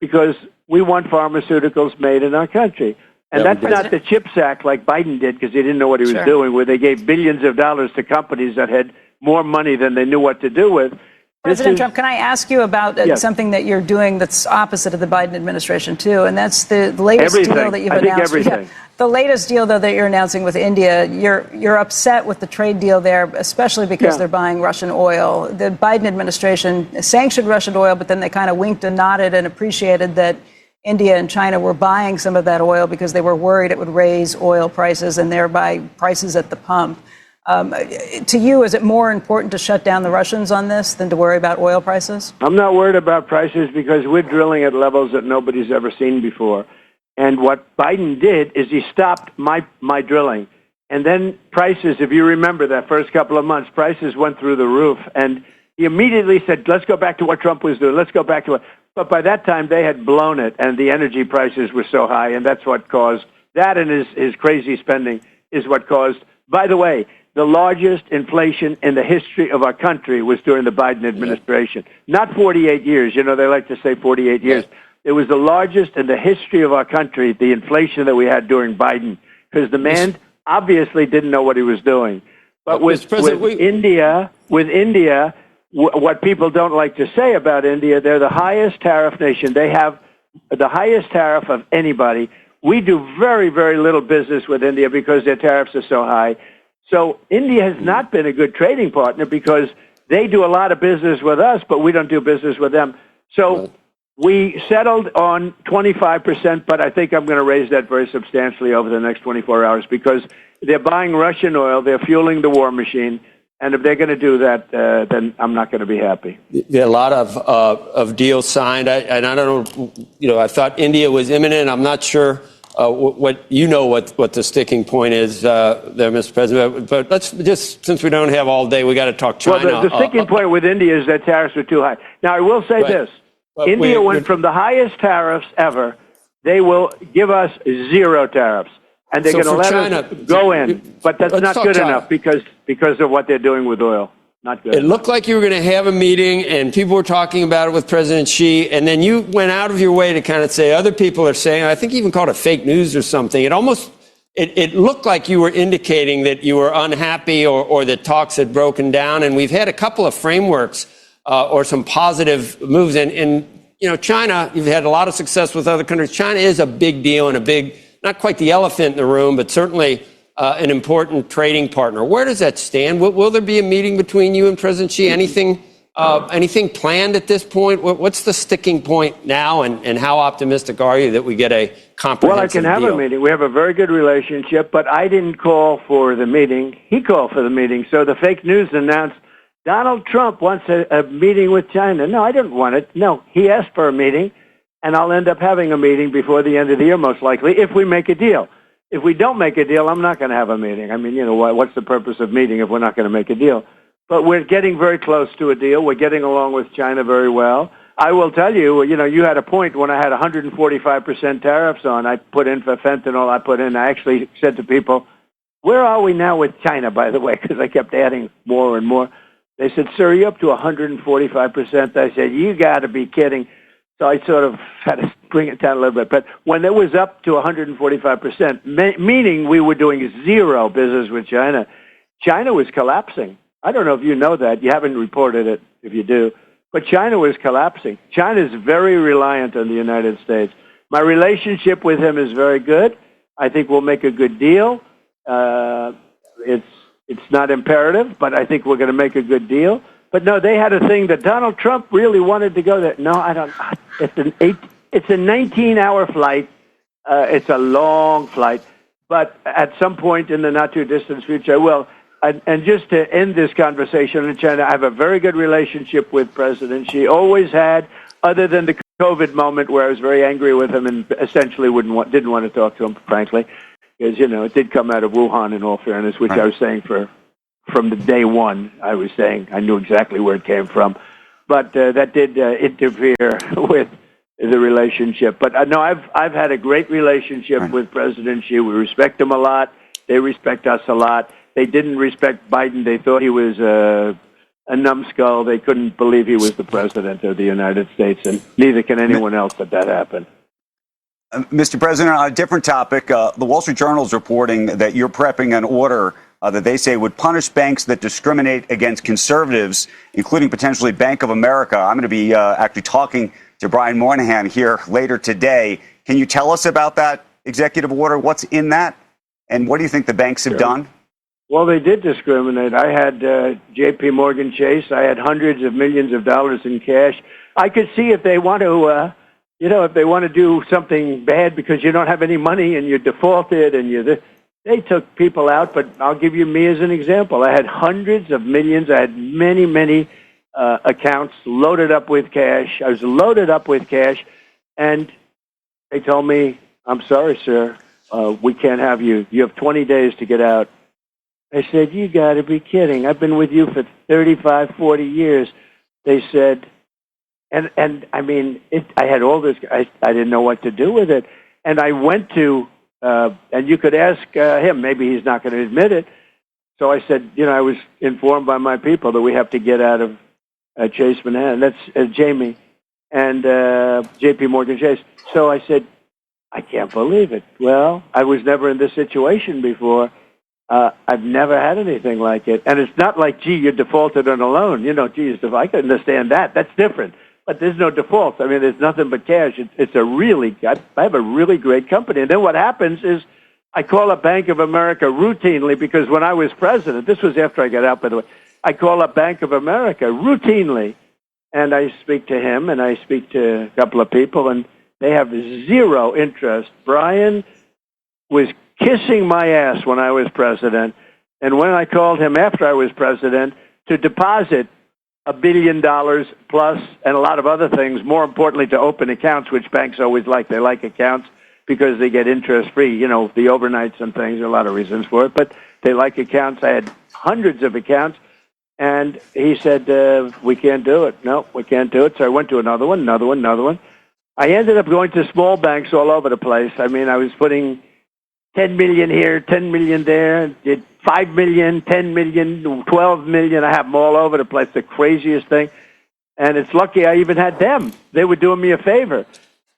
because we want pharmaceuticals made in our country. And that's not the CHIPS Act like Biden did because he didn't know what he was doing, where they gave billions of dollars to companies that had more money than they knew what to do with. President Trump, can I ask you about something that you're doing that's opposite of the Biden administration, too? And that's the latest deal that you've announced. Everything. The latest deal, though, that you're announcing with India, you're upset with the trade deal there, especially because they're buying Russian oil. The Biden administration sanctioned Russian oil, but then they kind of winked and nodded and appreciated that India and China were buying some of that oil because they were worried it would raise oil prices and thereby prices at the pump. To you, is it more important to shut down the Russians on this than to worry about oil prices? I'm not worried about prices because we're drilling at levels that nobody's ever seen before. And what Biden did is he stopped my drilling. And then prices, if you remember that first couple of months, prices went through the roof. And he immediately said, let's go back to what Trump was doing. Let's go back to it. But by that time, they had blown it, and the energy prices were so high, and that's what caused that, and his crazy spending is what caused, by the way, the largest inflation in the history of our country was during the Biden administration. Not 48 years. They like to say 48 years. It was the largest in the history of our country, the inflation that we had during Biden, because the man obviously didn't know what he was doing. But with India, what people don't like to say about India, they're the highest tariff nation. They have the highest tariff of anybody. We do very, very little business with India because their tariffs are so high. So India has not been a good trading partner because they do a lot of business with us, but we don't do business with them. So we settled on 25%, but I think I'm going to raise that very substantially over the next 24 hours because they're buying Russian oil, they're fueling the war machine, and if they're going to do that, then I'm not going to be happy. There are a lot of deals signed, and I don't know. I thought India was imminent. I'm not sure what the sticking point is there, Mr. President. But let's just, since we don't have all day, we got to talk China. Well, the sticking point with India is that tariffs are too high. Now, I will say this: India went from the highest tariffs ever. They will give us 0 tariffs. and they're So going to for let China, us go in. But that's let's not talk good China. enough because of what they're doing with oil. Not good. It looked like you were going to have a meeting, and people were talking about it with President Xi, and then you went out of your way to kind of say other people are saying, I think you even called it fake news or something. It looked like you were indicating that you were unhappy or that talks had broken down, and we've had a couple of frameworks or some positive moves. And China, you've had a lot of success with other countries. China is a big deal and a big, not quite the elephant in the room, but certainly an important trading partner. Where does that stand? Will there be a meeting between you and President Xi? Anything planned at this point? What's the sticking point now, and how optimistic are you that we get a comprehensive Well, I can have deal? a meeting. We have a very good relationship, but I didn't call for the meeting. He called for the meeting. So the fake news announced Donald Trump wants a meeting with China. No, I didn't want it. No, he asked for a meeting, and I'll end up having a meeting before the end of the year, most likely, if we make a deal. If we don't make a deal, I'm not going to have a meeting. I mean, what's the purpose of meeting if we're not going to make a deal? But we're getting very close to a deal. We're getting along with China very well. I will tell you, you had a point when I had 145% tariffs on. I put in for fentanyl. I actually said to people, where are we now with China, by the way? Because I kept adding more and more. They said, sir, you're up to 145%. I said, you got to be kidding. So I sort of had to bring it down a little bit. But when it was up to 145%, meaning we were doing zero business with China, China was collapsing. I don't know if you know that. You haven't reported it, if you do. But China was collapsing. China is very reliant on the United States. My relationship with him is very good. I think we'll make a good deal. It's not imperative, but I think we're going to make a good deal. But no, they had a thing that Donald Trump really wanted to go there. No, I don't. It's a 19-hour flight. It's a long flight. But at some point in the not-too-distant future, I will. And just to end this conversation in China, I have a very good relationship with President Xi. Always had, other than the COVID moment where I was very angry with him and essentially didn't want to talk to him, frankly, because, it did come out of Wuhan, in all fairness, which I was saying from the day one. I was saying I knew exactly where it came from. But that did interfere with the relationship. But no, I've had a great relationship with President Xi. We respect him a lot. They respect us a lot. They didn't respect Biden. They thought he was a numbskull. They couldn't believe he was the president of the United States, and neither can anyone else that happened. Mr. President, on a different topic, the Wall Street Journal is reporting that you're prepping an order that they say would punish banks that discriminate against conservatives, including potentially Bank of America. I'm going to be actually talking to Brian Moynihan here later today. Can you tell us about that executive order? What's in that? And what do you think the banks have done? Well, they did discriminate. I had J.P. Morgan Chase. I had hundreds of millions of dollars in cash. I could see if they want to, if they want to do something bad because you don't have any money and you're defaulted and they took people out. But I'll give you me as an example. I had hundreds of millions. I had many, many accounts loaded up with cash. I was loaded up with cash. And they told me, I'm sorry, sir, we can't have you. You have 20 days to get out. I said, you got to be kidding. I've been with you for 35, 40 years. They said, and I mean, I had all this. I didn't know what to do with it. And I went to, and you could ask him, maybe he's not going to admit it. So I said, I was informed by my people that we have to get out of Chase Manhattan. That's Jamie and J.P. Morgan Chase. So I said, I can't believe it. Well, I was never in this situation before. I've never had anything like it. And it's not like, gee, you defaulted on a loan. I can understand that. That's different. But there's no defaults. I mean, there's nothing but cash. I have a really great company. And then what happens is I call up Bank of America routinely because when I was president, this was after I got out, by the way, I call up Bank of America routinely. And I speak to him and I speak to a couple of people, and they have zero interest. Brian was kissing my ass when I was president, and when I called him after I was president to deposit $1 billion plus and a lot of other things, more importantly to open accounts, which banks always like. They like accounts because they get interest-free, the overnights and things, there are a lot of reasons for it, but they like accounts. I had hundreds of accounts, and he said, we can't do it. No, we can't do it. So I went to another one. I ended up going to small banks all over the place. I mean, I was putting 10 million here, 10 million there, did 5 million, 10 million, 12 million. I have them all over the place, the craziest thing. And it's lucky I even had them. They were doing me a favor.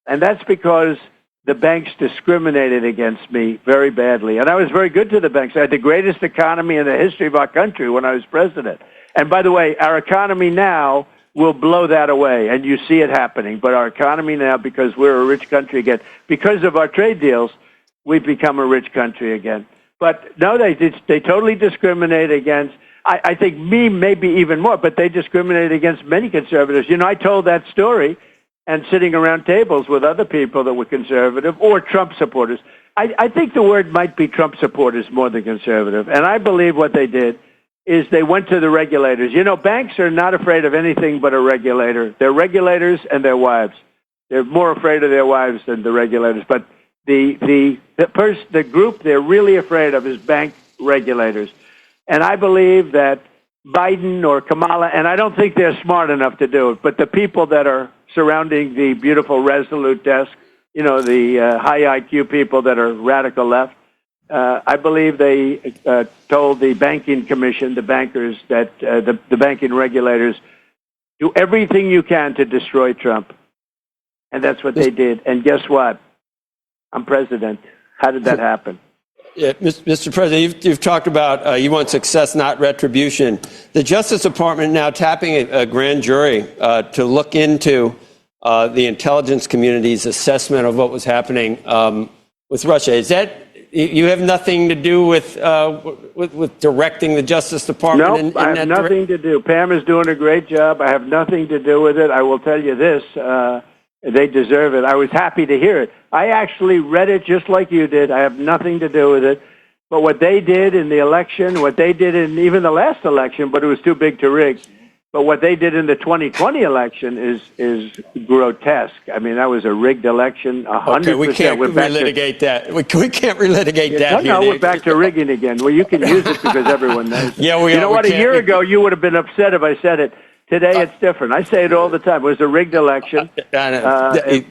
And that's because the banks discriminated against me very badly. And I was very good to the banks. I had the greatest economy in the history of our country when I was president. And by the way, our economy now will blow that away, and you see it happening. But our economy now, because we're a rich country again, because of our trade deals, we've become a rich country again. But no, they totally discriminate against, I think me maybe even more, but they discriminated against many conservatives. You know, I told that story and sitting around tables with other people that were conservative or Trump supporters. I think the word might be Trump supporters more than conservative. And I believe what they did is they went to the regulators. You know, banks are not afraid of anything but a regulator. They're regulators and their wives. They're more afraid of their wives than the regulators. But the group they're really afraid of is bank regulators. And I believe that Biden or Kamala, and I don't think they're smart enough to do it, but the people that are surrounding the beautiful Resolute desk, you know, the high IQ people that are radical left, I believe they told the banking commission, the bankers, that the banking regulators, do everything you can to destroy Trump. And that's what they did. And guess what? I'm president. How did that happen? Yeah, Mr. President, you've talked about you want success, not retribution. The Justice Department now tapping a grand jury to look into the intelligence community's assessment of what was happening with Russia. Is that you have nothing to do with directing the Justice Department? No, I have nothing to do. Pam is doing a great job. I have nothing to do with it. I will tell you this. They deserve it. I was happy to hear it. I actually read it just like you did. I have nothing to do with it. But what they did in the election, what they did in even the last election, but it was too big to rig. But what they did in the 2020 election is grotesque. I mean, that was a rigged election, 100%. Okay, we can't relitigate that. We can't relitigate that. No, we're back to rigging again. Well, you can use it because everyone knows it. Yeah, you know what? A year ago, you would have been upset if I said it. Today, it's different. I say it all the time. It was a rigged election. It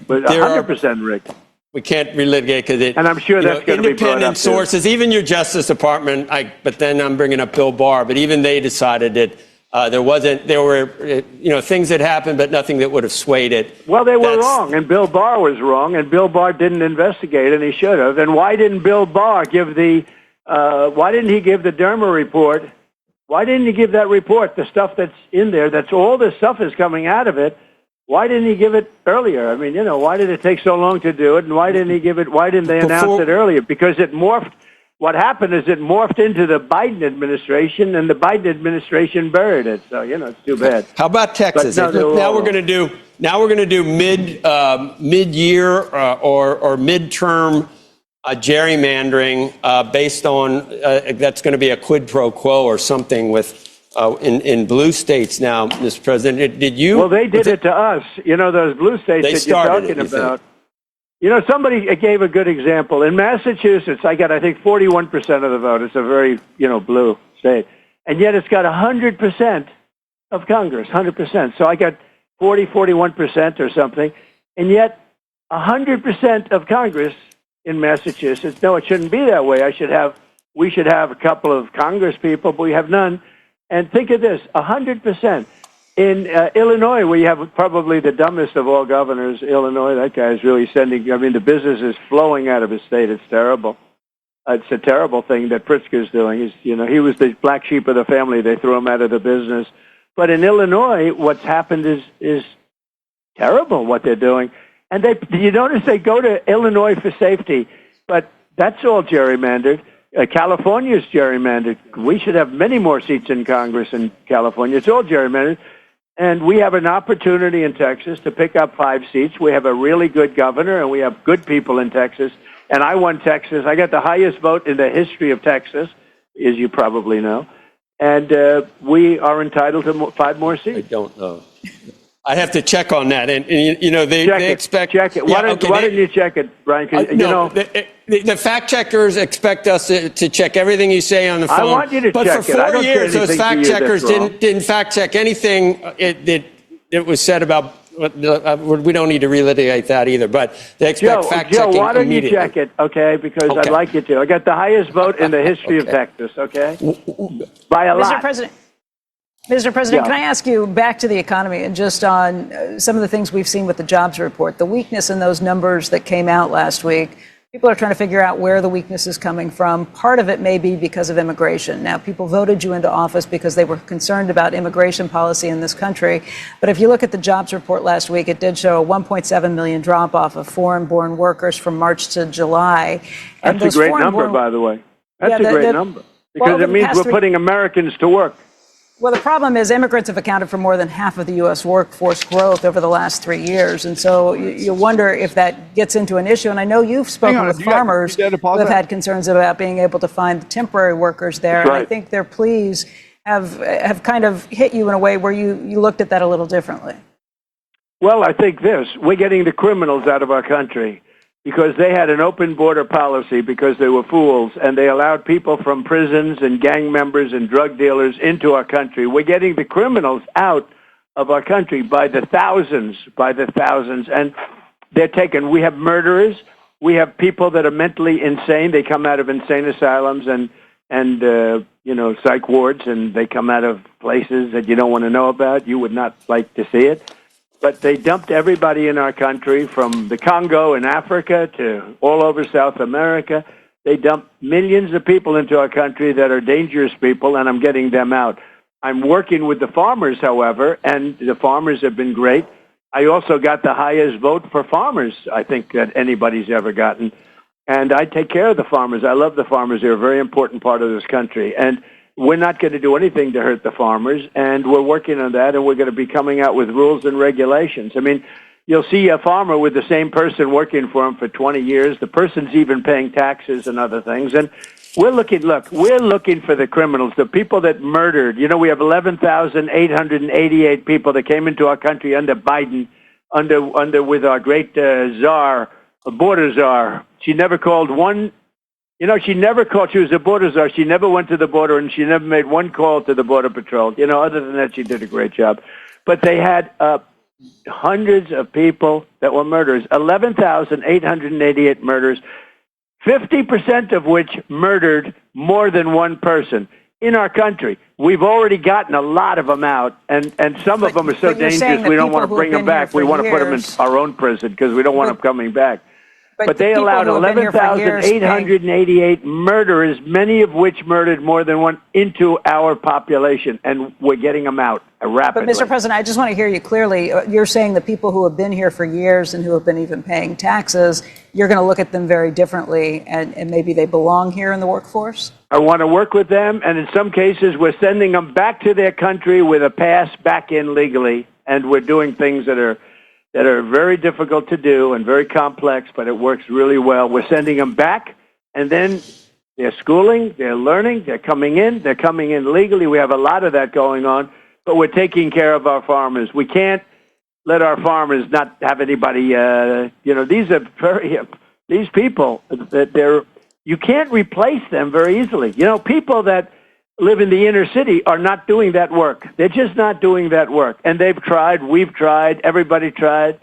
was 100% rigged. We can't relitigate because it. And I'm sure that's going to be brought up. Independent sources, even your Justice Department. But then I'm bringing up Bill Barr. But even they decided that there were things that happened, but nothing that would have swayed it. Well, they were wrong, and Bill Barr was wrong, and Bill Barr didn't investigate, and he should have. And why didn't Bill Barr give why didn't he give the Derma report? Why didn't he give that report, the stuff that's in there, that's all this stuff is coming out of it? Why didn't he give it earlier? I mean, why did it take so long to do it? And why didn't he give it? Why didn't they announce it earlier? Because it morphed. What happened is it morphed into the Biden administration, and the Biden administration buried it. So, it's too bad. How about Texas? Now we're going to do mid-year or midterm gerrymandering based on that's going to be a quid pro quo or something with in blue states now, Mr. President. Did you? Well, they did it to us. Those blue states that you're talking about. Somebody gave a good example. In Massachusetts, I got, I think, 41% of the vote. It's a very, blue state. And yet it's got 100% of Congress, 100%. So I got 41% or something. And yet 100% of Congress in Massachusetts. No, it shouldn't be that way. We should have a couple of Congress people, but we have none. And think of this, 100%. In Illinois, where you have probably the dumbest of all governors, Illinois, that guy is really the business is flowing out of his state. It's terrible. It's a terrible thing that Pritzker's doing. He was the black sheep of the family. They threw him out of the business. But in Illinois, what's happened is terrible, what they're doing. And you notice they go to Illinois for safety, but that's all gerrymandered. California's gerrymandered. We should have many more seats in Congress in California. It's all gerrymandered. And we have an opportunity in Texas to pick up 5 seats. We have a really good governor, and we have good people in Texas. And I won Texas. I got the highest vote in the history of Texas, as you probably know. And we are entitled to 5 more seats. I don't know. I have to check on that, and they expect. Check it. Why didn't you check it, Brian? The fact checkers expect us to check everything you say on the phone. I want you to check it. But for 4 years, those fact checkers didn't fact check anything that was said about we don't need to relitigate that either. But they expect fact-checking Joe, why don't you immediately. check it, okay? Because I'd like you to. I got the highest vote in the history of Texas, okay? By a lot. Mr. President, can I ask you back to the economy and just on some of the things we've seen with the jobs report, the weakness in those numbers that came out last week. People are trying to figure out where the weakness is coming from. Part of it may be because of immigration. Now, people voted you into office because they were concerned about immigration policy in this country. But if you look at the jobs report last week, it did show a 1.7 million drop off of foreign-born workers from March to July. And that's a great number, by the way. That's a great number because it means we're putting Americans to work. Well, the problem is immigrants have accounted for more than half of the U.S. workforce growth over the last 3 years. And so you wonder if that gets into an issue. And I know you've spoken with farmers who have had concerns about being able to find temporary workers there. And I think their pleas have kind of hit you in a way where you looked at that a little differently. Well, I think we're getting the criminals out of our country because they had an open border policy because they were fools, and they allowed people from prisons and gang members and drug dealers into our country. We're getting the criminals out of our country by the thousands, and they're taken. We have murderers. We have people that are mentally insane. They come out of insane asylums and psych wards, and they come out of places that you don't want to know about. You would not like to see it. But they dumped everybody in our country from the Congo in Africa to all over South America. They dumped millions of people into our country that are dangerous people, and I'm getting them out. I'm working with the farmers, however, and the farmers have been great. I also got the highest vote for farmers, I think, that anybody's ever gotten. And I take care of the farmers. I love the farmers. They're a very important part of this country. And we're not going to do anything to hurt the farmers, and we're working on that, and we're going to be coming out with rules and regulations. I mean, you'll see a farmer with the same person working for him for 20 years. The person's even paying taxes and other things. And we're looking for the criminals, the people that murdered. You know, we have 11,888 people that came into our country under Biden, with our great czar, border czar. She never called one. You know, she was a border czar. She never went to the border, and she never made one call to the Border Patrol. You know, other than that, she did a great job. But they had hundreds of people that were murderers, 11,888 murders, 50% of which murdered more than one person in our country. We've already gotten a lot of them out, and some of them are so dangerous we don't want to bring them back. We want to put them in our own prison because we don't want them coming back. But they allowed 11,888 murderers, many of which murdered more than one, into our population, and we're getting them out rapidly. But, Mr. President, I just want to hear you clearly. You're saying the people who have been here for years and who have been even paying taxes, you're going to look at them very differently, and maybe they belong here in the workforce? I want to work with them, and in some cases, we're sending them back to their country with a pass back in legally, and we're doing things that are very difficult to do and very complex, but it works really well. We're sending them back, and then they're schooling, they're learning, they're coming in legally. We have a lot of that going on, but we're taking care of our farmers. We can't let our farmers not have anybody, these people, that you can't replace them very easily. You know, people that live in the inner city are not doing that work. They're just not doing that work. And they've tried, we've tried, everybody tried.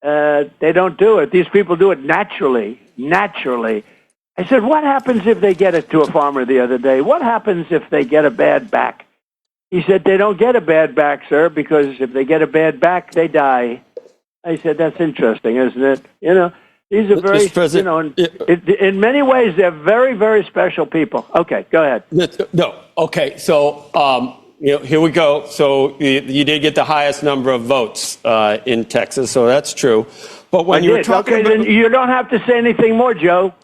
They don't do it. These people do it naturally. I said, what happens if they get it to a farmer the other day? What happens if they get a bad back? He said, they don't get a bad back, sir, because if they get a bad back, they die. I said, that's interesting, isn't it? You know, these are very, in many ways, they're very, very special people. Okay, go ahead. No. Okay, so here we go. So you did get the highest number of votes in Texas, so that's true. But when you were talking about, then you don't have to say anything more, Joe.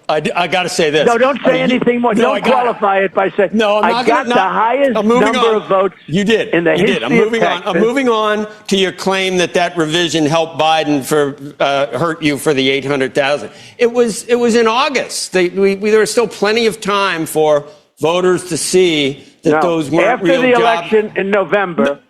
I got to say this. No, don't say anything more. Don't qualify it by saying. No, I got the highest number of votes. You did. In the history I'm moving on. I'm moving on to your claim that revision helped Biden hurt you for the 800,000. It was in August. There was still plenty of time for voters to see that those weren't real jobs. After the election in November,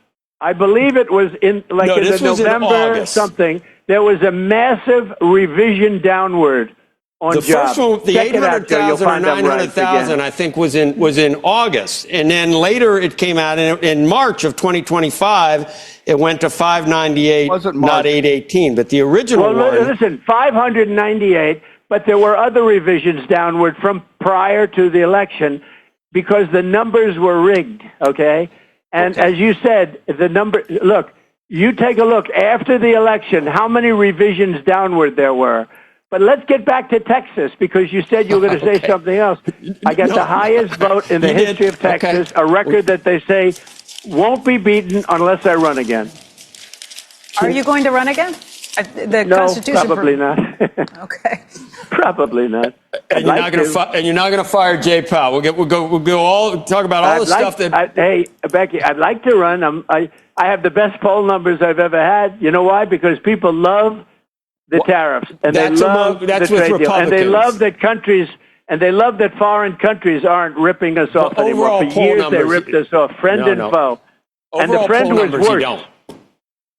I believe it was in November something. There was a massive revision downward on The jobs. first one, the Check it out, Joe. You'll 800,000 or find them right 900,000, again. I think, was in August, and then later it came out in March of 2025. It went to 598, Wasn't not March. 818. But the original Well, one, listen, 598, but there were other revisions downward from prior to the election because the numbers were rigged, okay? And as you said, the number, look, you take a look after the election, how many revisions downward there were. But let's get back to Texas because you said you were going to say something else. I got the highest vote in the history of Texas, a record that they say won't be beaten unless I run again. Are you going to run again? The No, Constitution. probably not. Okay. Probably not. and you're not going to fire Jay Powell. We'll go all talk about all the stuff that. Hey, Becky, I'd like to run. I have the best poll numbers I've ever had. You know why? Because people love the tariffs, and they love the trade deal, and they love that foreign countries aren't ripping us off anymore. For years, they ripped us off, friend and foe. And the friend was worse.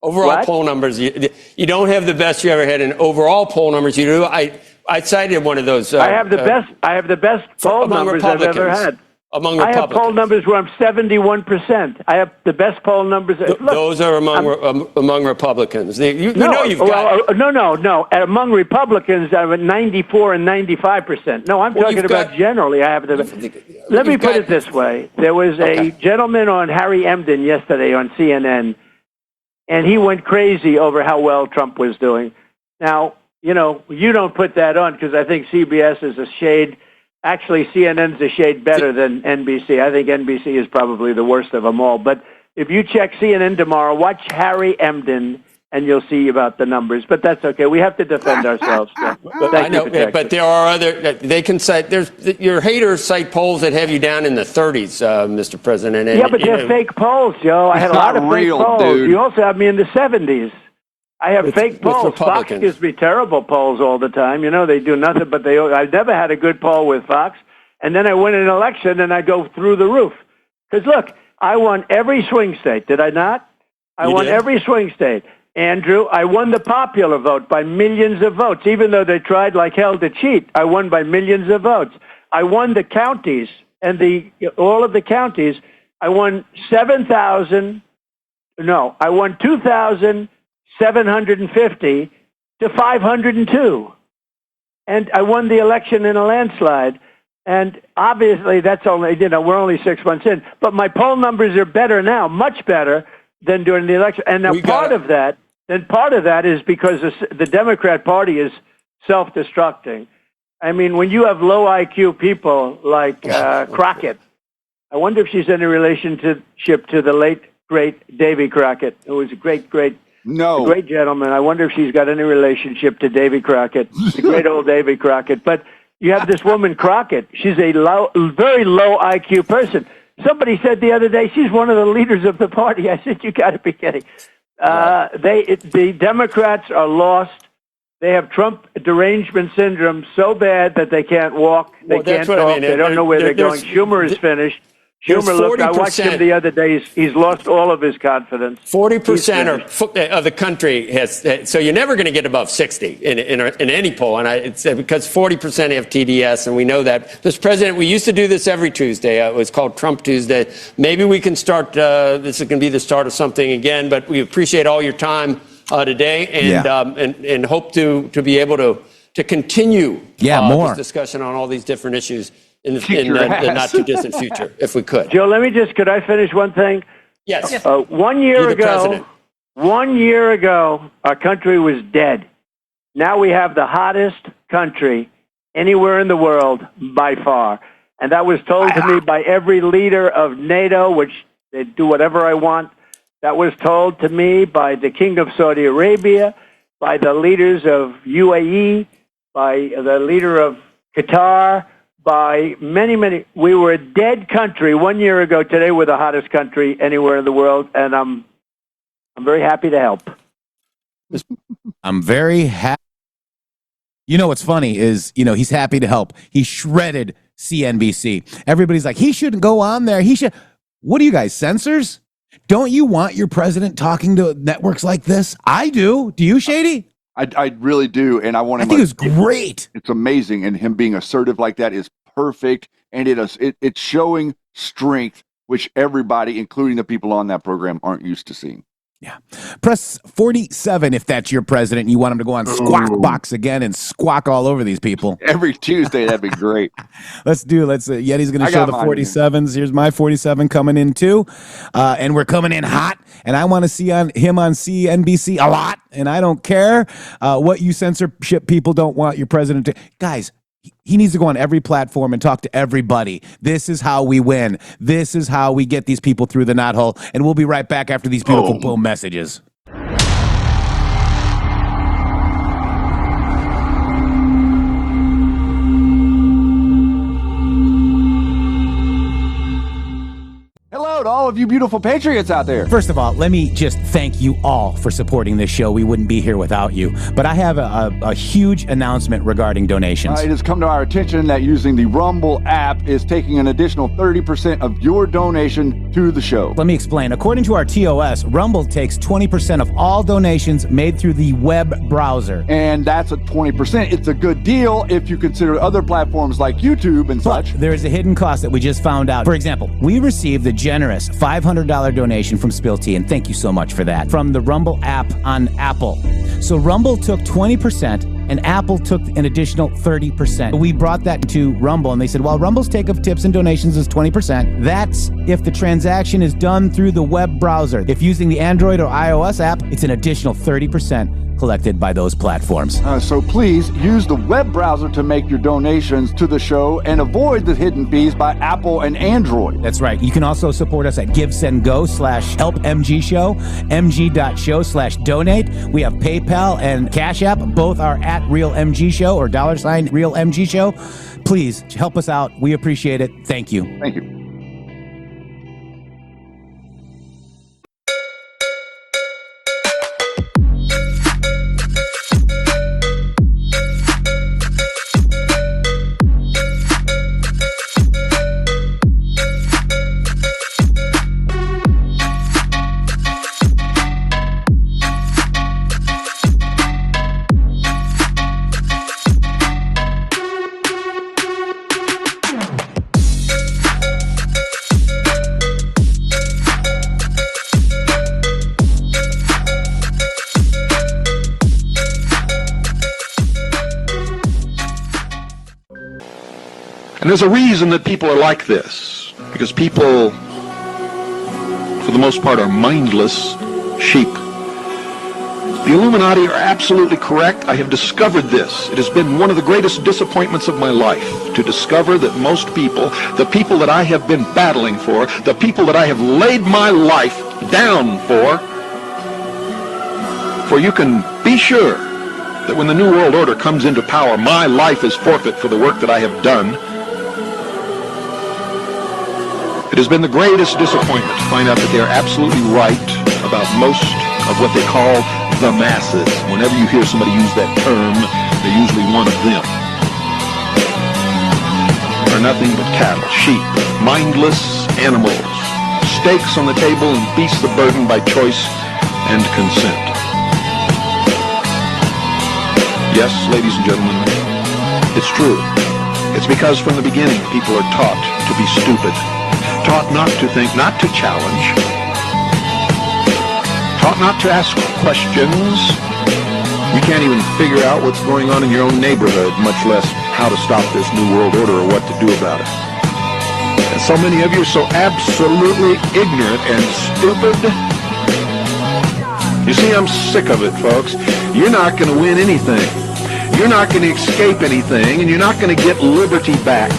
Overall poll numbers, you don't have the best you ever had in overall poll numbers. You do. I cited one of those. I have the best poll numbers I've ever had. Among I Republicans. have poll numbers where I'm 71%. I have the best poll numbers. Look, those are among Republicans. You know you've got. No. Among Republicans, I'm at 94 and 95%. No, I'm talking about generally. I have the. Let me put it this way: there was a gentleman on Harry Emden yesterday on CNN, and he went crazy over how well Trump was doing. Now, you don't put that on because I think CBS is a shade. Actually, CNN's a shade better than NBC. I think NBC is probably the worst of them all. But if you check CNN tomorrow, watch Harry Emden, and you'll see about the numbers. But that's okay. We have to defend ourselves. So. I know, but there are other. They can cite. Your haters cite polls that have you down in the 30s, Mr. President. And, yeah, but they're fake polls, Joe. I had a lot of fake polls. Dude. You also have me in the 70s. I have fake polls. Fox gives me terrible polls all the time. They do nothing, but I've never had a good poll with Fox. And then I win an election, and I go through the roof. Because, look, I won every swing state, did I not? I won every swing state. Andrew, I won the popular vote by millions of votes. Even though they tried like hell to cheat, I won by millions of votes. I won the counties, and all of the counties. I won 2,750 to 502. And I won the election in a landslide. And obviously that's only, we're only 6 months in. But my poll numbers are better now, much better than during the election. And now part of that is because the Democrat Party is self-destructing. I mean, when you have low IQ people like Crockett, I wonder if she's in a relationship to the late, great Davy Crockett, who was a great gentleman. I wonder if she's got any relationship to Davy Crockett, the great old Davy Crockett. But you have this woman Crockett. She's a very low IQ person. Somebody said the other day she's one of the leaders of the party. I said, you got to be kidding. The Democrats are lost. They have Trump derangement syndrome so bad that they can't walk. They can't talk. They don't know where they're going. Schumer is finished. Schumer, look, I watched him the other day. He's lost all of his confidence. 40% of the country has, so you're never going to get above 60 in any poll. And it's because 40% have TDS, and we know that. Mr. President, we used to do this every Tuesday. It was called Trump Tuesday. Maybe we can start, this is going to be the start of something again, but we appreciate all your time today and hope to be able to continue this discussion on all these different issues in the not too distant future, if we could. Joe, could I finish one thing? Yes. 1 year ago, our country was dead. Now we have the hottest country anywhere in the world by far. And that was told to me by every leader of NATO, which they do whatever I want. That was told to me by the King of Saudi Arabia, by the leaders of UAE, by the leader of Qatar, by many. We were a dead country 1 year ago. Today we're the hottest country anywhere in the world, and I'm very happy to help. I'm very happy. What's funny is, he's happy to help. He shredded CNBC. Everybody's like, he shouldn't go on there. He should. What are you guys, censors? Don't you want your president talking to networks like this? I do. Do you, Shady? I really do, and I want him. I think it was great. It's amazing, and him being assertive like that is perfect, and it's showing strength, which everybody, including the people on that program, aren't used to seeing. Yeah. Press 47 if that's your president and you want him to go on Squawk Box again and squawk all over these people. Every Tuesday, that'd be great. Yeti's going to show the 47s. Here's my 47 coming in too. And we're coming in hot. And I want to see him on CNBC a lot. And I don't care what you censorship people don't want your president to. Guys, he needs to go on every platform and talk to everybody. This is how we win. This is how we get these people through the knothole. And we'll be right back after these beautiful boom messages. Hello to all of you beautiful patriots out there. First of all, let me just thank you all for supporting this show. We wouldn't be here without you. But I have a huge announcement regarding donations. It has come to our attention that using the Rumble app is taking an additional 30% of your donation to the show. Let me explain. According to our TOS, Rumble takes 20% of all donations made through the web browser. And that's at 20%. It's a good deal if you consider other platforms like YouTube and such. There is a hidden cost that we just found out. For example, we received the generous $500 donation from Spill Tea, and thank you so much for that, from the Rumble app on Apple. So Rumble took 20%, and Apple took an additional 30%. We brought that to Rumble, and they said, well, Rumble's take of tips and donations is 20%. That's if the transaction is done through the web browser. If using the Android or iOS app, it's an additional 30% collected by those platforms. So please use the web browser to make your donations to the show and avoid the hidden fees by Apple and Android. That's right. You can also support us at GiveSendGo/HelpMGShow, mg.show/donate. We have PayPal and Cash App. Both are at RealMGShow or $RealMGShow. Please help us out. We appreciate it. Thank you. Thank you. And there's a reason that people are like this, because people, for the most part, are mindless sheep. The Illuminati are absolutely correct. I have discovered this. It has been one of the greatest disappointments of my life to discover that most people, the people that I have been battling for, the people that I have laid my life down for you can be sure that when the New World Order comes into power, my life is forfeit for the work that I have done. It has been the greatest disappointment to find out that they are absolutely right about most of what they call the masses. Whenever you hear somebody use that term, they're usually one of them. Are nothing but cattle, sheep, mindless animals, stakes on the table and beasts of burden by choice and consent. Yes, ladies and gentlemen, it's true. It's because from the beginning people are taught to be stupid. Taught not to think, not to challenge. Taught not to ask questions. You can't even figure out what's going on in your own neighborhood, much less how to stop this New World Order or what to do about it. And so many of you are so absolutely ignorant and stupid. You see, I'm sick of it, folks. You're not going to win anything. You're not going to escape anything, and you're not going to get liberty back.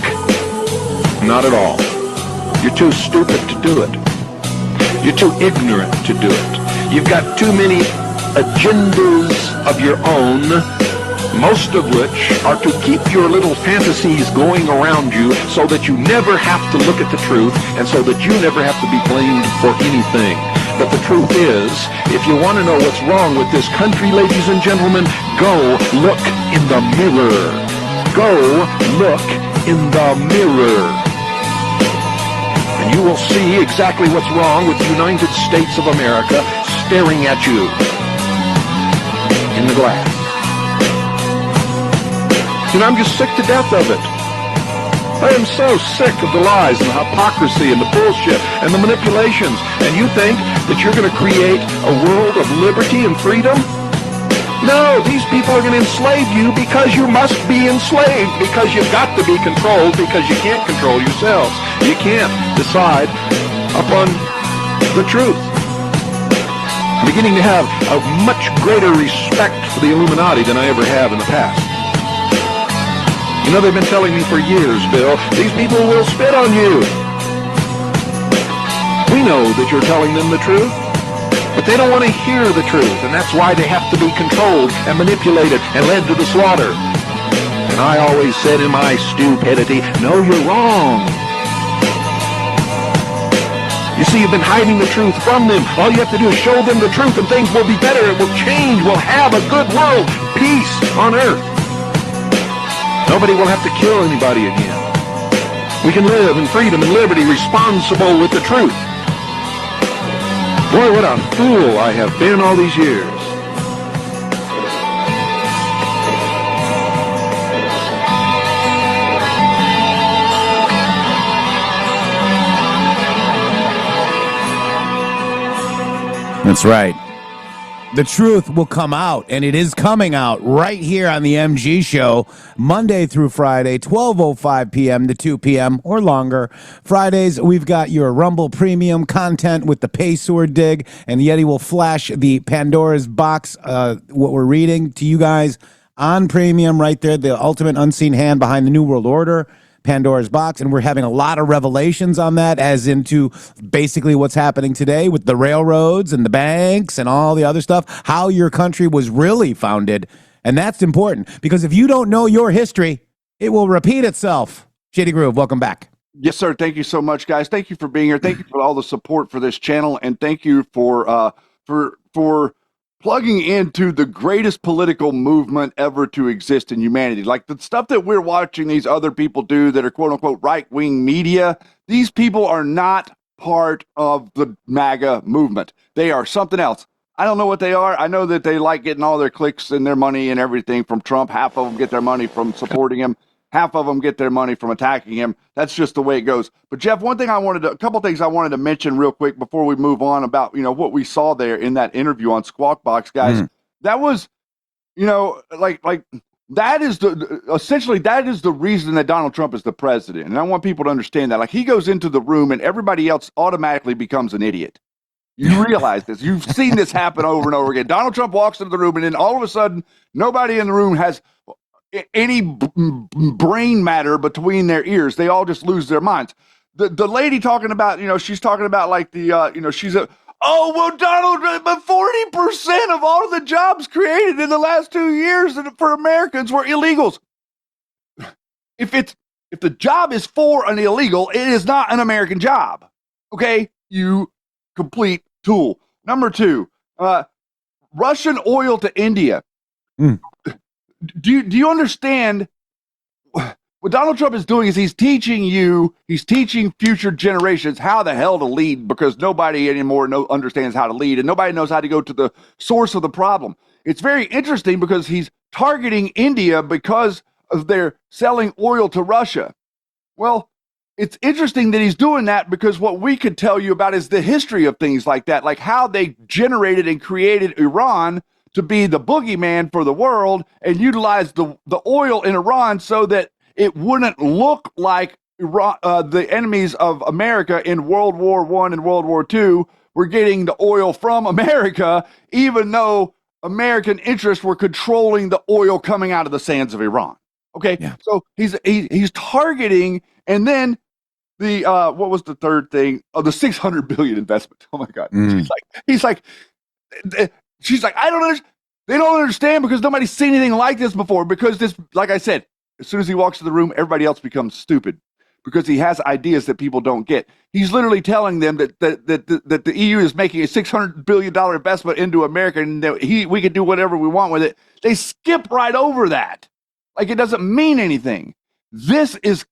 Not at all. You're too stupid to do it. You're too ignorant to do it. You've got too many agendas of your own, most of which are to keep your little fantasies going around you so that you never have to look at the truth and so that you never have to be blamed for anything. But the truth is, if you want to know what's wrong with this country, ladies and gentlemen, go look in the mirror. Go look in the mirror. And you will see exactly what's wrong with the United States of America staring at you in the glass. I'm just sick to death of it. I am so sick of the lies and the hypocrisy and the bullshit and the manipulations. And you think that you're going to create a world of liberty and freedom? No, these people are going to enslave you because you must be enslaved, because you've got to be controlled, because you can't control yourselves. You can't decide upon the truth. I'm beginning to have a much greater respect for the Illuminati than I ever have in the past. They've been telling me for years, Bill, these people will spit on you. We know that you're telling them the truth, but they don't want to hear the truth, and that's why they have to be controlled and manipulated and led to the slaughter. And I always said in my stupidity, no, you're wrong. You see, you've been hiding the truth from them. All you have to do is show them the truth, and things will be better. It will change. We'll have a good world, peace on earth. Nobody will have to kill anybody again. We can live in freedom and liberty, responsible with the truth. Boy, what a fool I have been all these years. That's right. The truth will come out, and it is coming out right here on the MG Show, Monday through Friday, 12:05 p.m. to 2 p.m. or longer. Fridays, we've got your Rumble Premium content with the Pay Sword Dig, and Yeti will flash the Pandora's Box, what we're reading to you guys on Premium right there, the ultimate unseen hand behind the New World Order. Pandora's Box, and we're having a lot of revelations on that, as into basically what's happening today with the railroads and the banks and all the other stuff, how your country was really founded. And that's important, because if you don't know your history, it will repeat itself. Shady Groove, welcome back. Yes, sir. Thank you so much, guys. Thank you for being here. Thank you for all the support for this channel, and thank you for plugging into the greatest political movement ever to exist in humanity. Like the stuff that we're watching these other people do that are quote unquote right-wing media, these people are not part of the MAGA movement. They are something else. I don't know what they are. I know that they like getting all their clicks and their money and everything from Trump. Half of them get their money from supporting him. Half of them get their money from attacking him. That's just the way it goes. But Jeff, a couple things I wanted to mention real quick before we move on about, what we saw there in that interview on Squawk Box, guys. That was, that is essentially the reason that Donald Trump is the president. And I want people to understand that. Like, he goes into the room and everybody else automatically becomes an idiot. You realize this. You've seen this happen over and over again. Donald Trump walks into the room, and then all of a sudden, nobody in the room has any brain matter between their ears. They all just lose their minds. The lady talking about, she's talking about like Donald, but 40% of all the jobs created in the last 2 years for Americans were illegals. If the job is for an illegal, it is not an American job. Okay, you complete tool. Number two, Russian oil to India. Do you understand what Donald Trump is doing? Is he's teaching future generations how the hell to lead, because nobody anymore understands how to lead, and nobody knows how to go to the source of the problem. It's very interesting because he's targeting India because of their selling oil to Russia. Well, it's interesting that he's doing that, because what we could tell you about is the history of things like that, like how they generated and created Iran to be the boogeyman for the world, and utilize the oil in Iran so that it wouldn't look like Iran, the enemies of America in World War I and World War II were getting the oil from America, even though American interests were controlling the oil coming out of the sands of Iran. Okay, yeah. So he's targeting, and then the what was the third thing? Oh, the $600 billion investment. Oh my God, he's like. She's like, I don't understand. They don't understand because nobody's seen anything like this before. Because this, like I said, as soon as he walks to the room, everybody else becomes stupid because he has ideas that people don't get. He's literally telling them that the EU is making a $600 billion investment into America, and that we can do whatever we want with it. They skip right over that. Like, it doesn't mean anything. This is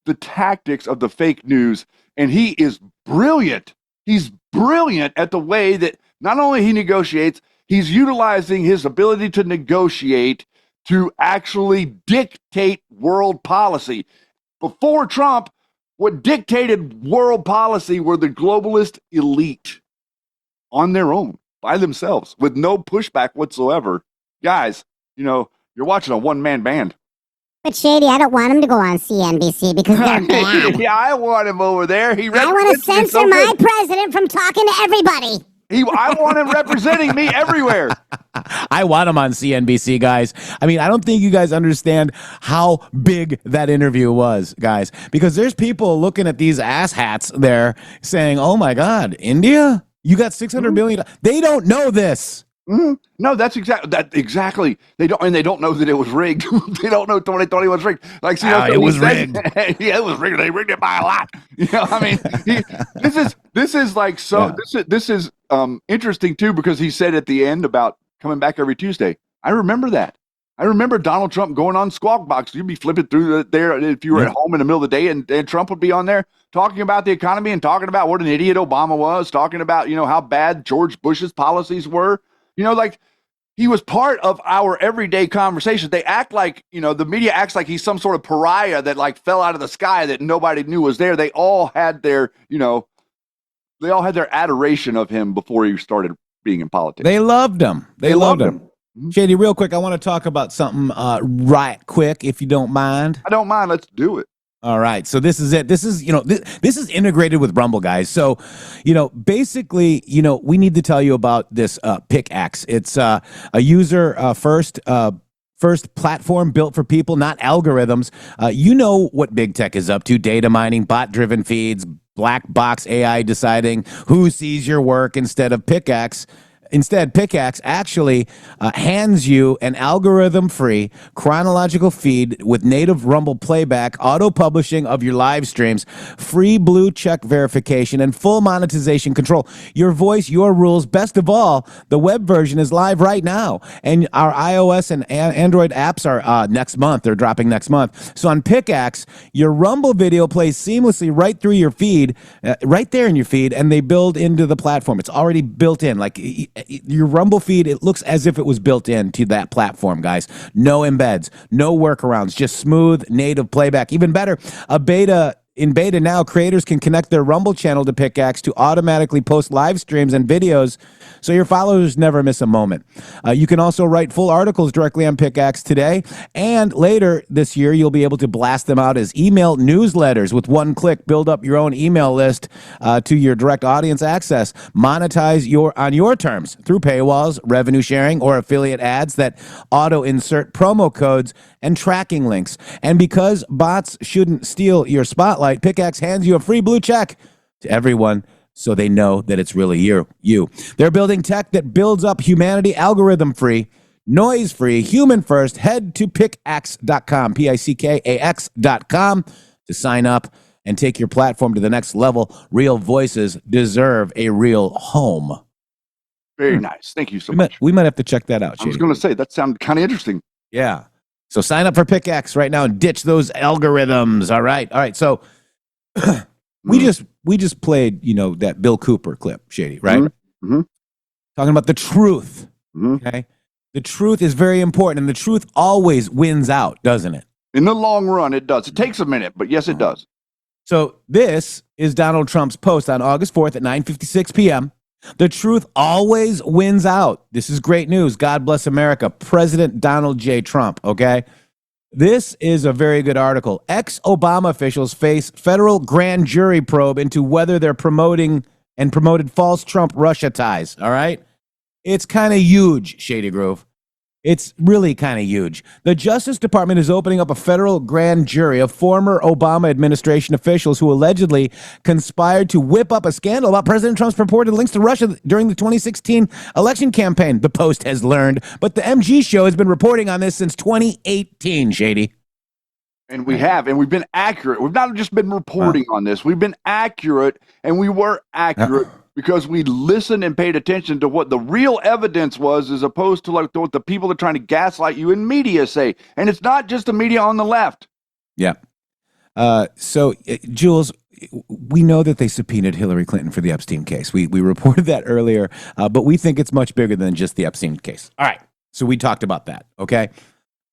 the tactics of the fake news, and he is brilliant. He's brilliant at the way that not only he negotiates, he's utilizing his ability to negotiate to actually dictate world policy. Before Trump, what dictated world policy were the globalist elite on their own, by themselves, with no pushback whatsoever. Guys, you're watching a one-man band. But Shady, I don't want him to go on CNBC because they're bad. Yeah, I want him over there. I want to censor my president from talking to everybody. I want him representing me everywhere. I want him on CNBC, guys. I mean, I don't think you guys understand how big that interview was, guys, because there's people looking at these asshats there saying, oh, my God, India? You got $600 billion. They don't know this. No, that's exactly. They don't know that it was rigged. They don't know they thought it was rigged. Like, it was rigged. Yeah, it was rigged. They rigged it by a lot. I mean, this is like so. Yeah. This is interesting too, because he said at the end about coming back every Tuesday. I remember that. I remember Donald Trump going on Squawk Box. You'd be flipping through there if you were at home in the middle of the day, and Trump would be on there talking about the economy and talking about what an idiot Obama was, talking about how bad George Bush's policies were. Like he was part of our everyday conversations. They act like, the media acts like he's some sort of pariah that like fell out of the sky that nobody knew was there. They all had their, adoration of him before he started being in politics. They loved him. They loved him. Mm-hmm. Shady, real quick, I want to talk about something right quick, if you don't mind. I don't mind. Let's do it. All right. So this is it. This is, this is integrated with Rumble, guys. So, basically, we need to tell you about this pickaxe. It's a user first platform built for people, not algorithms. You know what big tech is up to: data mining, bot-driven feeds, black box AI deciding who sees your work instead of pickaxe. Instead, Pickaxe actually hands you an algorithm-free chronological feed with native Rumble playback, auto-publishing of your live streams, free blue check verification, and full monetization control. Your voice, your rules. Best of all, the web version is live right now, and our iOS and Android apps are next month. They're dropping next month. So on Pickaxe, your Rumble video plays seamlessly right through your feed, right there in your feed, and they build into the platform. It's already built in, like your Rumble feed, it looks as if it was built into that platform, guys. No embeds, no workarounds, just smooth native playback. Even better, in beta now, creators can connect their Rumble channel to Pickaxe to automatically post live streams and videos so your followers never miss a moment. You can also write full articles directly on Pickaxe today, and later this year, you'll be able to blast them out as email newsletters with one click. Build up your own email list to your direct audience access. Monetize on your terms through paywalls, revenue sharing, or affiliate ads that auto-insert promo codes and tracking links. And because bots shouldn't steal your spotlight, Pickaxe hands you a free blue check to everyone so they know that it's really you. They're building tech that builds up humanity, algorithm-free, noise-free, human-first. Head to pickaxe.com, Pickax.com, to sign up and take your platform to the next level. Real voices deserve a real home. Very nice. Thank you so much. We might have to check that out, Shady. I was going to say, that sounded kind of interesting. Yeah. So sign up for Pickaxe right now and ditch those algorithms. All right. So we just played, that Bill Cooper clip, Shady, right? Mm-hmm. Talking about the truth. Mm-hmm. Okay. The truth is very important, and the truth always wins out, doesn't it? In the long run, it does. It takes a minute, but yes, it does. So this is Donald Trump's post on August 4th at 9:56 p.m. The truth always wins out. This is great news. God bless America. President Donald J. Trump, okay? This is a very good article. Ex-Obama officials face federal grand jury probe into whether they're promoted false Trump-Russia ties, all right? It's kind of huge, Shady Groove. It's really kind of huge. The Justice Department is opening up a federal grand jury of former Obama administration officials who allegedly conspired to whip up a scandal about President Trump's purported links to Russia during the 2016 election campaign, the Post has learned. But the MG Show has been reporting on this since 2018, Shady. And we've been accurate. We've not just been reporting on this. We've been accurate, and we were accurate because we listened and paid attention to what the real evidence was, as opposed to like what the people that are trying to gaslight you in media say. And it's not just the media on the left. Yeah. So, Jules, we know that they subpoenaed Hillary Clinton for the Epstein case. We reported that earlier, but we think it's much bigger than just the Epstein case. All right. So we talked about that, okay?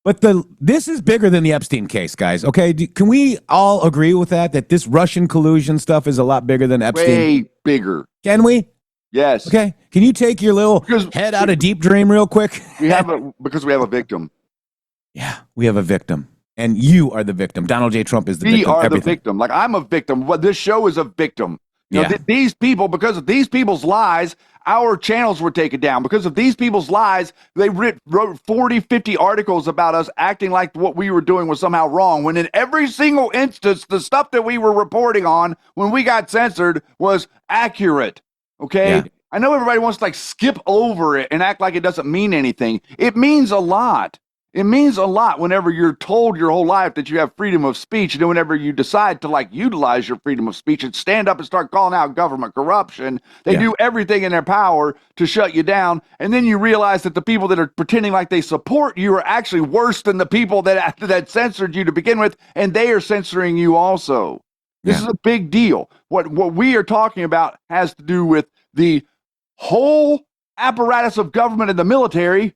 But this is bigger than the Epstein case, guys. Okay, can we all agree with that? That this Russian collusion stuff is a lot bigger than Epstein. Way bigger. Can we? Yes. Okay. Can you take your little head out of deep dream real quick? Because we have a victim. Yeah, we have a victim, and you are the victim. Donald J. Trump is the victim. We are the victim. Like, I'm a victim. What this show is a victim. You know, these people, because of these people's lies, our channels were taken down. Because of these people's lies, they wrote 40, 50 articles about us acting like what we were doing was somehow wrong, when in every single instance, the stuff that we were reporting on when we got censored was accurate. Okay? Yeah. I know everybody wants to like skip over it and act like it doesn't mean anything. It means a lot. It means a lot whenever you're told your whole life that you have freedom of speech, and then whenever you decide to like utilize your freedom of speech and stand up and start calling out government corruption, they do everything in their power to shut you down. And then you realize that the people that are pretending like they support you are actually worse than the people that censored you to begin with, and they are censoring you also. This is a big deal. What we are talking about has to do with the whole apparatus of government and the military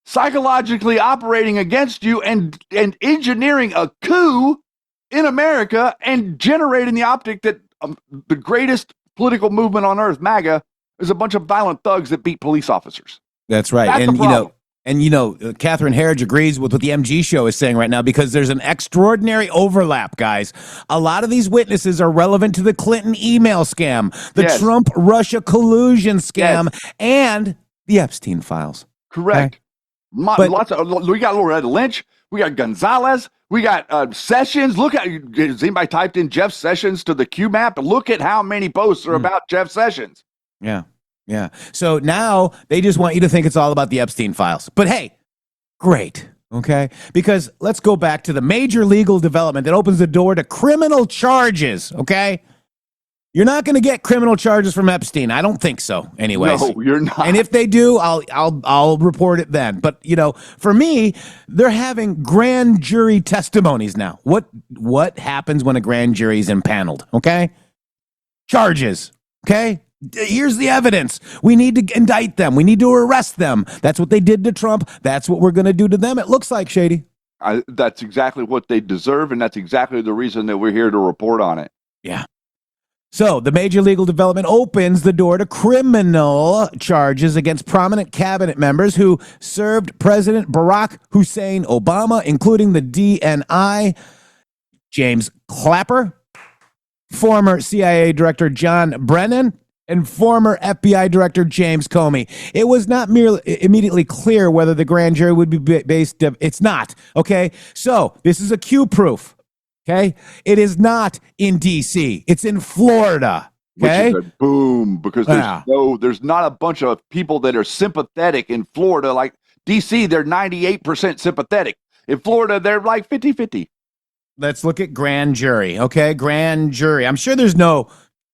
psychologically operating against you and engineering a coup in America and generating the optic that the greatest political movement on earth, MAGA, is a bunch of violent thugs that beat police officers. That's right. And Catherine Herridge agrees with what the MG show is saying right now, because there's an extraordinary overlap, guys. A lot of these witnesses are relevant to the Clinton email scam, the Trump-Russia collusion scam, and the Epstein files. Correct. Okay? We got Loretta Lynch, we got Gonzalez, we got Sessions. Look at, has anybody typed in Jeff Sessions to the Q map? Look at how many posts are about Jeff Sessions. Yeah. So now they just want you to think it's all about the Epstein files. But hey, great. Okay. Because let's go back to the major legal development that opens the door to criminal charges. Okay. You're not going to get criminal charges from Epstein. I don't think so. Anyways. No, you're not. And if they do, I'll report it then. But for me, they're having grand jury testimonies now. What happens when a grand jury is impaneled? Okay, charges. Okay, here's the evidence. We need to indict them. We need to arrest them. That's what they did to Trump. That's what we're going to do to them. It looks like, Shady. That's exactly what they deserve, and that's exactly the reason that we're here to report on it. Yeah. So the major legal development opens the door to criminal charges against prominent cabinet members who served President Barack Hussein Obama, including the DNI, James Clapper, former CIA Director John Brennan, and former FBI Director James Comey. It was not merely immediately clear whether the grand jury would be based. It's not. Okay. So this is a Q proof. Okay, it is not in D.C. It's in Florida. Okay, which is a boom, because there's not a bunch of people that are sympathetic in Florida. Like D.C., they're 98% sympathetic. In Florida, they're like 50-50. Let's look at grand jury. Okay, grand jury. I'm sure there's no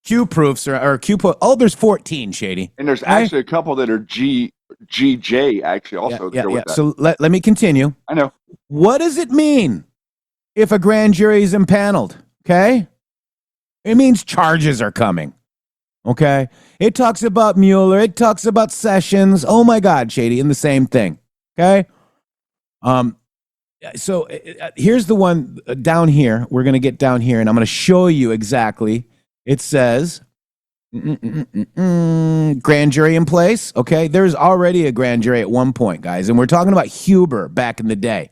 Q proofs or Q. There's 14, Shady, and there's actually a couple that are GJ actually also. Yeah. So let me continue. I know. What does it mean if a grand jury is impaneled? Okay, it means charges are coming. Okay, it talks about Mueller, it talks about Sessions. Oh my God, Shady, and the same thing. Okay, so here's the one down here. We're gonna get down here, and I'm gonna show you exactly. It says grand jury in place. Okay, there's already a grand jury at one point, guys, and we're talking about Huber back in the day.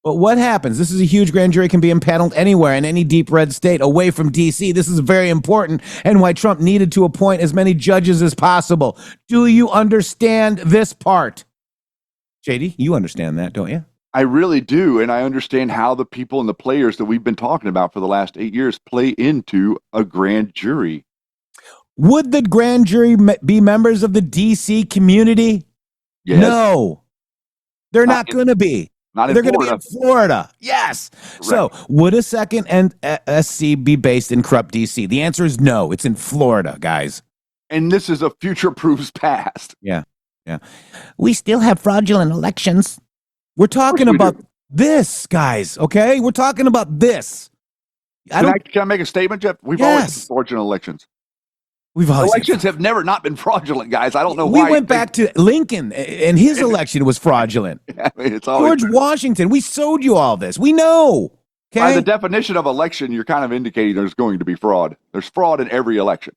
But what happens? This is a huge grand jury, can be impaneled anywhere in any deep red state away from D.C. This is very important, and why Trump needed to appoint as many judges as possible. Do you understand this part? JD, you understand that, don't you? I really do, and I understand how the people and the players that we've been talking about for the last 8 years play into a grand jury. Would the grand jury be members of the D.C. community? Yes. No. They're not going to be. They're going to be in Florida. Yes. Correct. So would a second SC be based in corrupt D.C.? The answer is no. It's in Florida, guys. And this is a future proofs past. Yeah. We still have fraudulent elections. We're talking about this, guys, okay? We're talking about this. Can I make a statement, Jeff? We've always had fraudulent elections. Elections have never not been fraudulent, guys. I don't know we why. We went back to Lincoln, and his election was fraudulent. I mean, it's always George Washington, we showed you all this. We know. Okay? By the definition of election, you're kind of indicating there's going to be fraud. There's fraud in every election.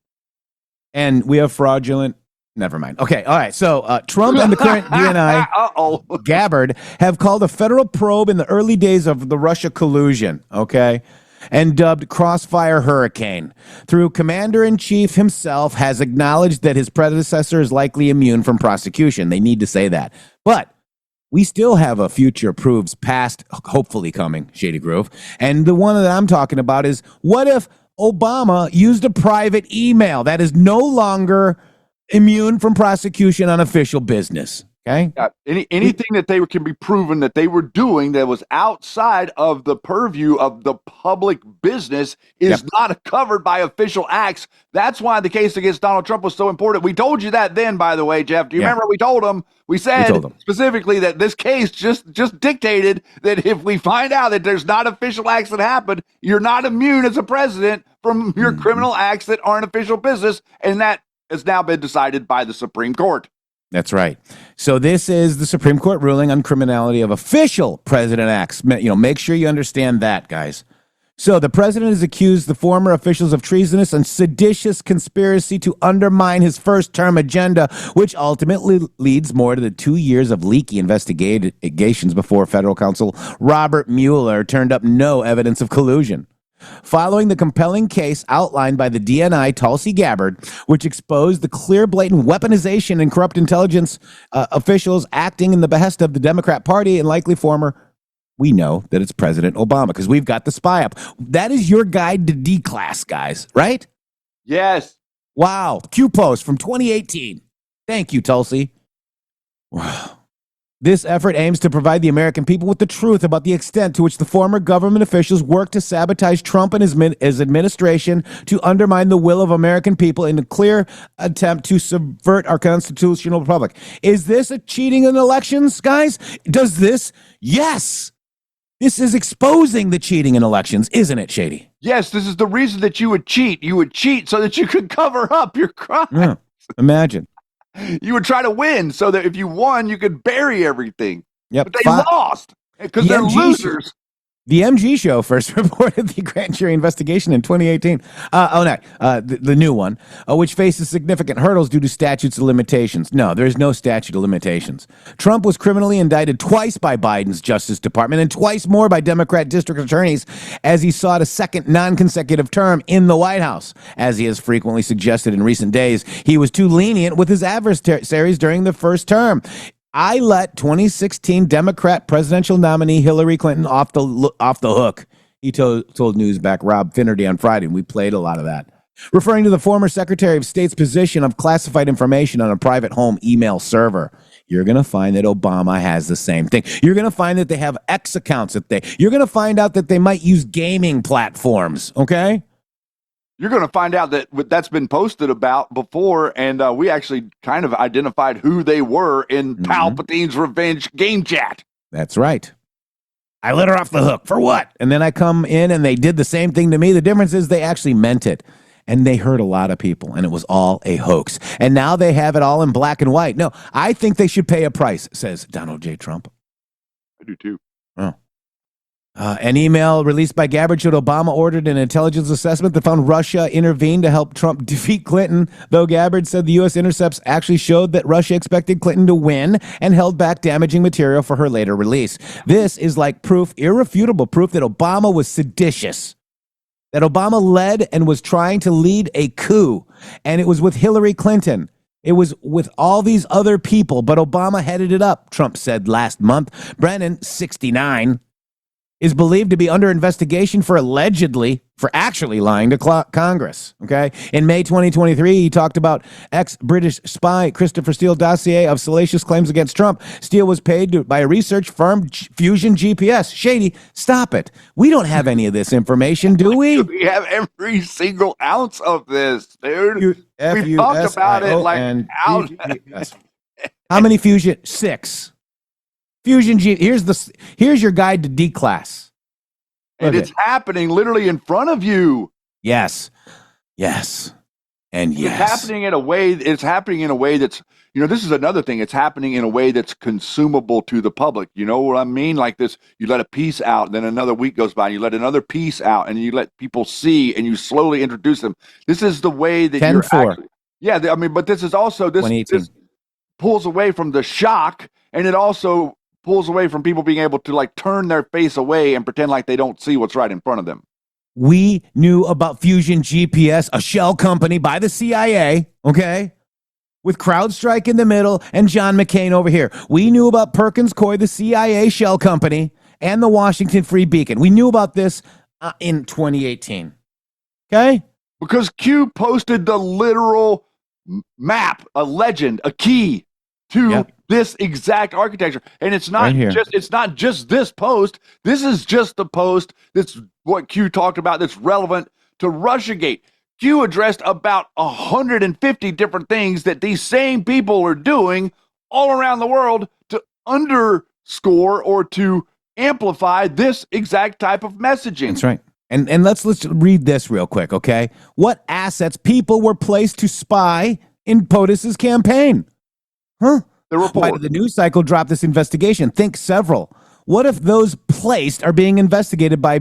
And we have fraudulent. Never mind. Okay. All right. So Trump and the current DNI, Gabbard, have called a federal probe in the early days of the Russia collusion. Okay. And dubbed Crossfire Hurricane. Through Commander-in-Chief himself has acknowledged that his predecessor is likely immune from prosecution. They need to say that. But we still have a future proves past, hopefully coming, Shady Grove. And the one that I'm talking about is, what if Obama used a private email that is no longer immune from prosecution on official business? Okay. Yeah, anything that they can be proven that they were doing that was outside of the purview of the public business is not covered by official acts. That's why the case against Donald Trump was so important. We told you that then, by the way, Jeff. Do you remember we told him? We said specifically that this case just dictated that if we find out that there's not official acts that happened, you're not immune as a president from your criminal acts that aren't official business, and that has now been decided by the Supreme Court. That's right. So this is the Supreme Court ruling on criminality of official president acts. Make sure you understand that, guys. So the president has accused the former officials of treasonous and seditious conspiracy to undermine his first-term agenda, which ultimately leads more to the 2 years of leaky investigations before federal counsel Robert Mueller turned up no evidence of collusion. Following the compelling case outlined by the DNI Tulsi Gabbard, which exposed the clear, blatant weaponization and corrupt intelligence officials acting in the behest of the Democrat Party and likely former, we know that it's President Obama because we've got the spy up. That is your guide to D-class, guys, right? Yes. Wow. Q post from 2018. Thank you, Tulsi. Wow. This effort aims to provide the American people with the truth about the extent to which the former government officials worked to sabotage Trump and his administration to undermine the will of American people in a clear attempt to subvert our constitutional republic. Is this a cheating in elections, guys? Does this? Yes. This is exposing the cheating in elections, isn't it, Shady? Yes, this is the reason that you would cheat. You would cheat so that you could cover up your crimes. Yeah, imagine. You would try to win so that if you won, you could bury everything. Yep. But they lost because they're losers. The MG Show first reported the grand jury investigation in 2018. The new one, which faces significant hurdles due to statutes of limitations. No, there is no statute of limitations. Trump was criminally indicted twice by Biden's Justice Department and twice more by Democrat district attorneys as he sought a second non-consecutive term in the White House. As he has frequently suggested in recent days, he was too lenient with his adversaries during the first term. I let 2016 Democrat presidential nominee Hillary Clinton off the hook, he told Newsback Rob Finnerty on Friday, and we played a lot of that. Referring to the former Secretary of State's position of classified information on a private home email server. You're going to find that Obama has the same thing. You're going to find that they have X accounts. You're going to find out that they might use gaming platforms, okay? You're going to find out that that's been posted about before, and we actually kind of identified who they were in Palpatine's revenge game chat. That's right. I let her off the hook. For what? And then I come in and they did the same thing to me. The difference is they actually meant it, and they hurt a lot of people, and it was all a hoax. And now they have it all in black and white. No, I think they should pay a price, says Donald J. Trump. I do too. Oh. An email released by Gabbard showed Obama ordered an intelligence assessment that found Russia intervened to help Trump defeat Clinton, though Gabbard said the U.S. intercepts actually showed that Russia expected Clinton to win and held back damaging material for her later release. This is like proof, irrefutable proof, that Obama was seditious, that Obama led and was trying to lead a coup, and it was with Hillary Clinton. It was with all these other people, but Obama headed it up, Trump said last month. Brennan, 69, is believed to be under investigation for actually lying to Congress, okay? In May 2023, he talked about ex-British spy Christopher Steele's dossier of salacious claims against Trump. Steele was paid by a research firm, Fusion GPS. Shady, stop it. We don't have any of this information, do we? We have every single ounce of this, dude. We've talked about it like out. How many Fusion? 6. Fusion G. Here's your guide to D-class. And it's happening literally in front of you. Yes. Yes. And yes, it's happening in a way. It's happening in a way that's, this is another thing. It's happening in a way that's consumable to the public. You know what I mean? Like this, you let a piece out, then another week goes by, and you let another piece out, and you let people see, and you slowly introduce them. This is the way that you're actually. Yeah, I mean, but this is also this pulls away from the shock, and it also pulls away from people being able to like turn their face away and pretend like they don't see what's right in front of them. We knew about Fusion GPS, a shell company by the CIA, okay, with CrowdStrike in the middle and John McCain over here. We knew about Perkins Coie, the CIA shell company, and the Washington Free Beacon. We knew about this in 2018, okay? Because Q posted the literal map, a legend, a key to this exact architecture. And it's not just this post. This is just the post that's what Q talked about that's relevant to Russiagate. Q addressed about 150 different things that these same people are doing all around the world to underscore or to amplify this exact type of messaging. That's right. And let's read this real quick, okay? What assets people were placed to spy in POTUS's campaign? Huh? The report. Why did the news cycle drop this investigation? Think several. What if those placed are being investigated by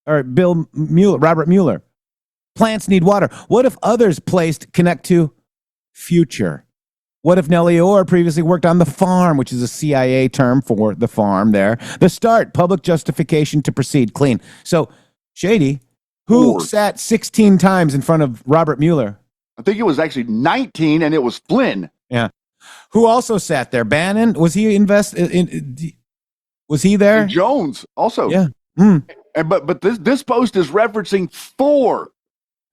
Robert Mueller? Plants need water. What if others placed connect to future? What if Nellie Orr previously worked on the farm, which is a CIA term for the farm there? The start, public justification to proceed clean. So, Shady, who sat 16 times in front of Robert Mueller? I think it was actually 19, and it was Flynn. Yeah. Who also sat there? Bannon? Was he was he there? And Jones also. Yeah. And, but this post is referencing 4.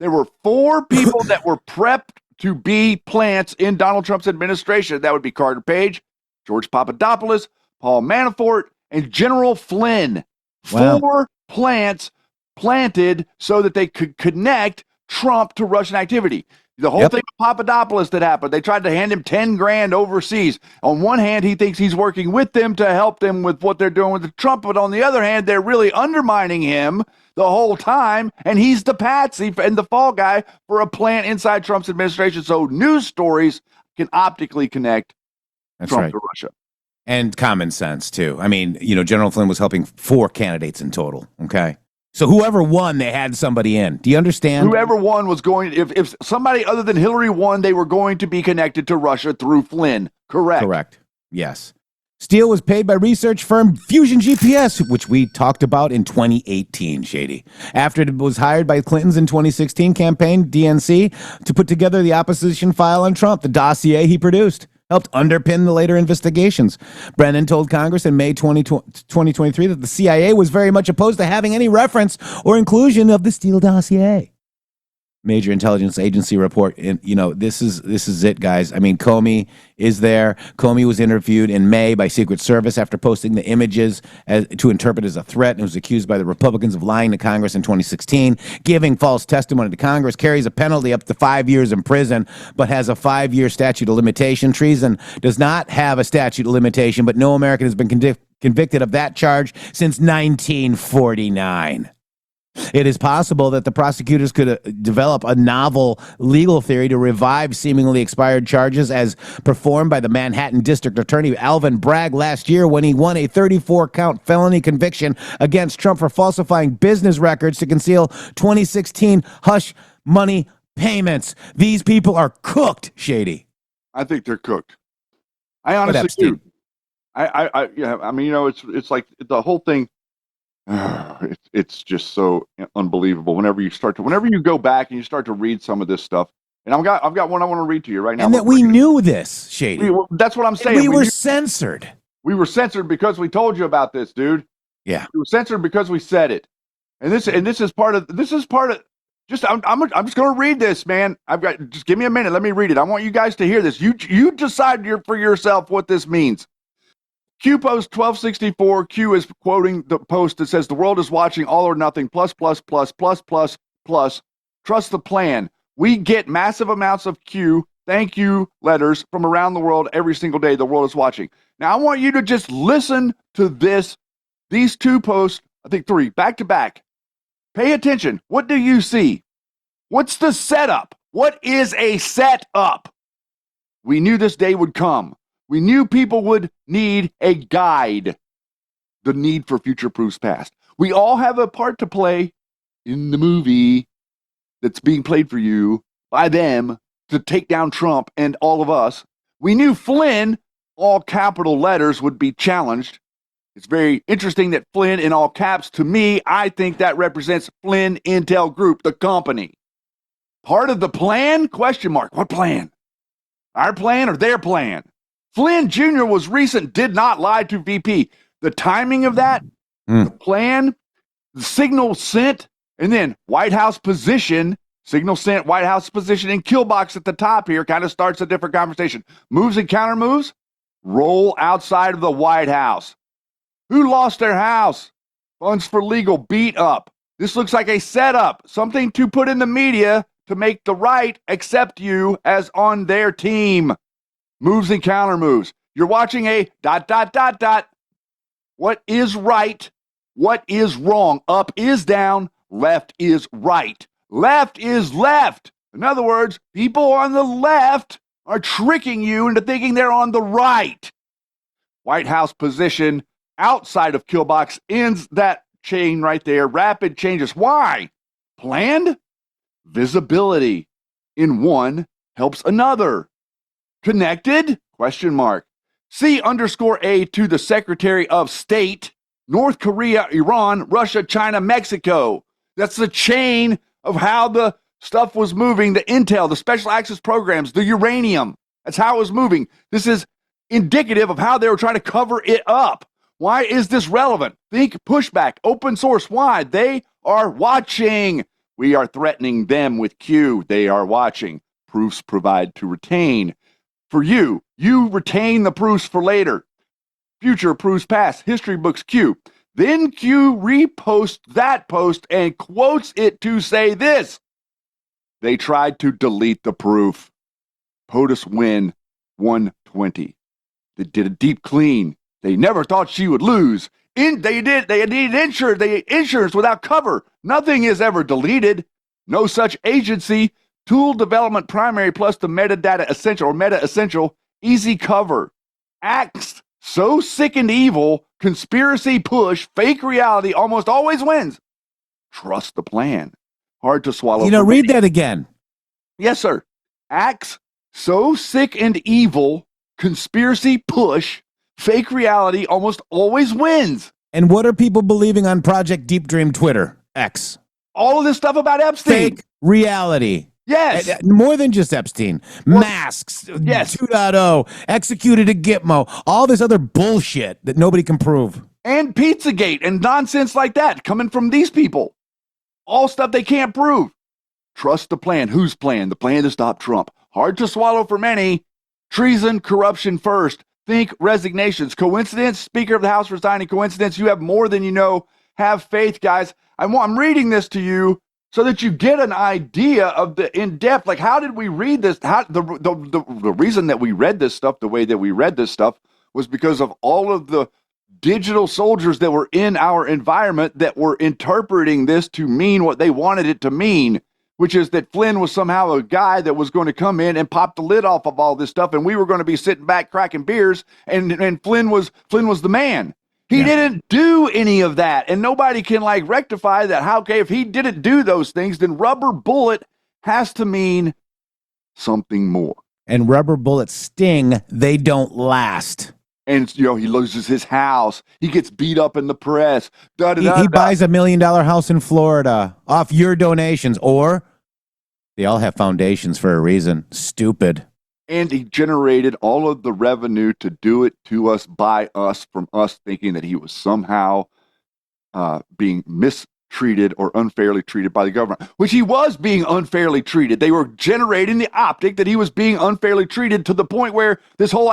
There were 4 people that were prepped to be plants in Donald Trump's administration. That would be Carter Page, George Papadopoulos, Paul Manafort, and General Flynn. Wow. 4 plants planted so that they could connect Trump to Russian activity. The whole thing with Papadopoulos that happened, they tried to hand him 10 grand overseas. On one hand, he thinks he's working with them to help them with what they're doing with Trump, but on the other hand, they're really undermining him the whole time, and he's the patsy and the fall guy for a plant inside Trump's administration. So news stories can optically connect Trump to Russia. And common sense, too. I mean, General Flynn was helping 4 candidates in total, okay? So whoever won, they had somebody in. Do you understand? Whoever won was going, if somebody other than Hillary won, they were going to be connected to Russia through Flynn. Correct. Correct. Yes. Steele was paid by research firm Fusion GPS, which we talked about in 2018, Shady. After it was hired by Clinton's in 2016 campaign, DNC, to put together the opposition file on Trump, the dossier he produced. Helped underpin the later investigations. Brennan told Congress in May 2023 that the CIA was very much opposed to having any reference or inclusion of the Steele dossier. Major intelligence agency report. And, this is it, guys. I mean, Comey is there. Comey was interviewed in May by Secret Service after posting the images to interpret as a threat and was accused by the Republicans of lying to Congress in 2016. Giving false testimony to Congress carries a penalty up to 5 years in prison, but has a 5-year statute of limitation. Treason does not have a statute of limitation, but no American has been convicted of that charge since 1949. It is possible that the prosecutors could develop a novel legal theory to revive seemingly expired charges as performed by the Manhattan District Attorney Alvin Bragg last year when he won a 34-count felony conviction against Trump for falsifying business records to conceal 2016 hush money payments. These people are cooked, Shady. I think they're cooked. I honestly do. I mean, it's like the whole thing. It's just so unbelievable. Whenever you go back and you start to read some of this stuff, and I've got one I want to read to you right now. And that we knew this, Shady. That's what I'm saying. We were censored. We were censored because we told you about this, dude. Yeah. We were censored because we said it. And this is part of. Just I'm just going to read this, man. Just give me a minute. Let me read it. I want you guys to hear this. You decide for yourself what this means. Q post 1264. Q is quoting the post that says the world is watching all or nothing plus. Trust the plan. We get massive amounts of Q thank you letters from around the world every single day. The world is watching. Now I want you to just listen to these 2 posts, I think 3, back to back. Pay attention. What do you see? What's the setup? What is a setup? We knew this day would come. We knew people would need a guide. The need for future proofs past. We all have a part to play in the movie that's being played for you by them to take down Trump and all of us. We knew Flynn, all capital letters, would be challenged. It's very interesting that Flynn in all caps, to me, I think that represents Flynn Intel Group, the company. Part of the plan? Question mark. What plan? Our plan or their plan? Flynn Jr. was recent, did not lie to VP. The timing of that, the plan, the signal sent, and then White House position, signal sent, White House position, and kill box at the top here kind of starts a different conversation. Moves and counter moves, roll outside of the White House. Who lost their house? Funds for legal beat up. This looks like a setup, something to put in the media to make the right accept you as on their team. Moves and counter moves. You're watching a ... What is right? What is wrong? Up is down. Left is right. Left is left. In other words, people on the left are tricking you into thinking they're on the right. White House position outside of kill box ends that chain right there. Rapid changes. Why? Planned? Visibility in one helps another. Connected? Question mark. C_A to the Secretary of State, North Korea, Iran, Russia, China, Mexico. That's the chain of how the stuff was moving, the intel, the special access programs, the uranium. That's how it was moving. This is indicative of how they were trying to cover it up. Why is this relevant? Think pushback, open source. Why? They are watching. We are threatening them with Q. They are watching. Proofs provide to retain. For you retain the proofs for later. Future proofs past. History books Q. Then Q reposts that post and quotes it to say this. They tried to delete the proof. POTUS win 120. They did a deep clean. They never thought she would lose. They needed insurance without cover. Nothing is ever deleted. No such agency. Tool development primary plus the metadata essential or meta essential. Easy cover. Acts so sick and evil. Conspiracy push. Fake reality almost always wins. Trust the plan. Hard to swallow. Read that again. Yes, sir. Acts so sick and evil. Conspiracy push. Fake reality almost always wins. And what are people believing on Project Deep Dream Twitter? X. All of this stuff about Epstein. Fake reality. Yes. More than just Epstein. Masks. Yes. 2.0. Executed a Gitmo. All this other bullshit that nobody can prove. And Pizzagate and nonsense like that coming from these people. All stuff they can't prove. Trust the plan. Whose plan? The plan to stop Trump. Hard to swallow for many. Treason, corruption first. Think resignations. Coincidence? Speaker of the House resigning. Coincidence? You have more than you know. Have faith, guys. I'm reading this to you so that you get an idea of the in-depth. Like, how did we read this? The reason that we read this stuff the way that we read this stuff was because of all of the digital soldiers that were in our environment that were interpreting this to mean what they wanted it to mean, which is that Flynn was somehow a guy that was going to come in and pop the lid off of all this stuff, and we were going to be sitting back cracking beers, and Flynn was the man. He didn't do any of that, and nobody can rectify that. Okay, if he didn't do those things, then rubber bullet has to mean something more. And rubber bullets sting, they don't last. And he loses his house. He gets beat up in the press. He buys $1 million house in Florida off your donations, or they all have foundations for a reason. Stupid. And he generated all of the revenue to do it to us, by us, from us thinking that he was somehow being mistreated or unfairly treated by the government, which he was being unfairly treated. They were generating the optic that he was being unfairly treated to the point where this whole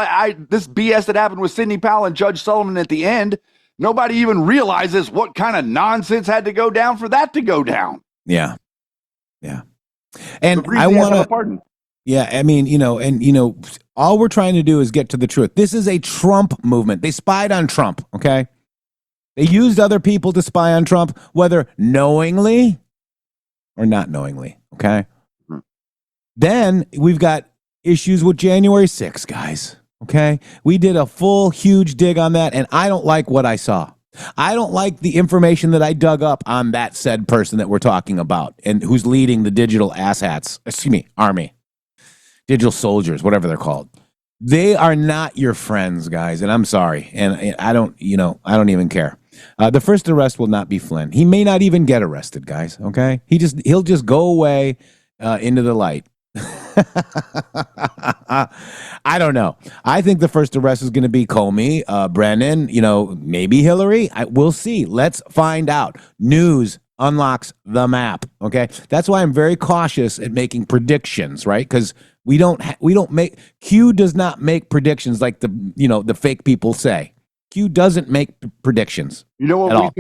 this BS that happened with Sidney Powell and Judge Sullivan at the end, nobody even realizes what kind of nonsense had to go down for that to go down. Yeah. And I want to pardon. Yeah, I mean, all we're trying to do is get to the truth. This is a Trump movement. They spied on Trump, okay? They used other people to spy on Trump, whether knowingly or not knowingly, okay? Then we've got issues with January 6th, guys. Okay. We did a full, huge dig on that, and I don't like what I saw. I don't like the information that I dug up on that said person that we're talking about and who's leading the digital army, digital soldiers, whatever they're called. They are not your friends, guys, and I'm sorry. And I don't even care. The first arrest will not be Flynn. He may not even get arrested, guys, okay? He'll just go away into the light. I don't know. I think the first arrest is going to be Comey, Brennan, maybe Hillary. We'll see. Let's find out. News unlocks the map. Okay. That's why I'm very cautious at making predictions, right? Because Q does not make predictions like the fake people say. Q doesn't make predictions. You know what?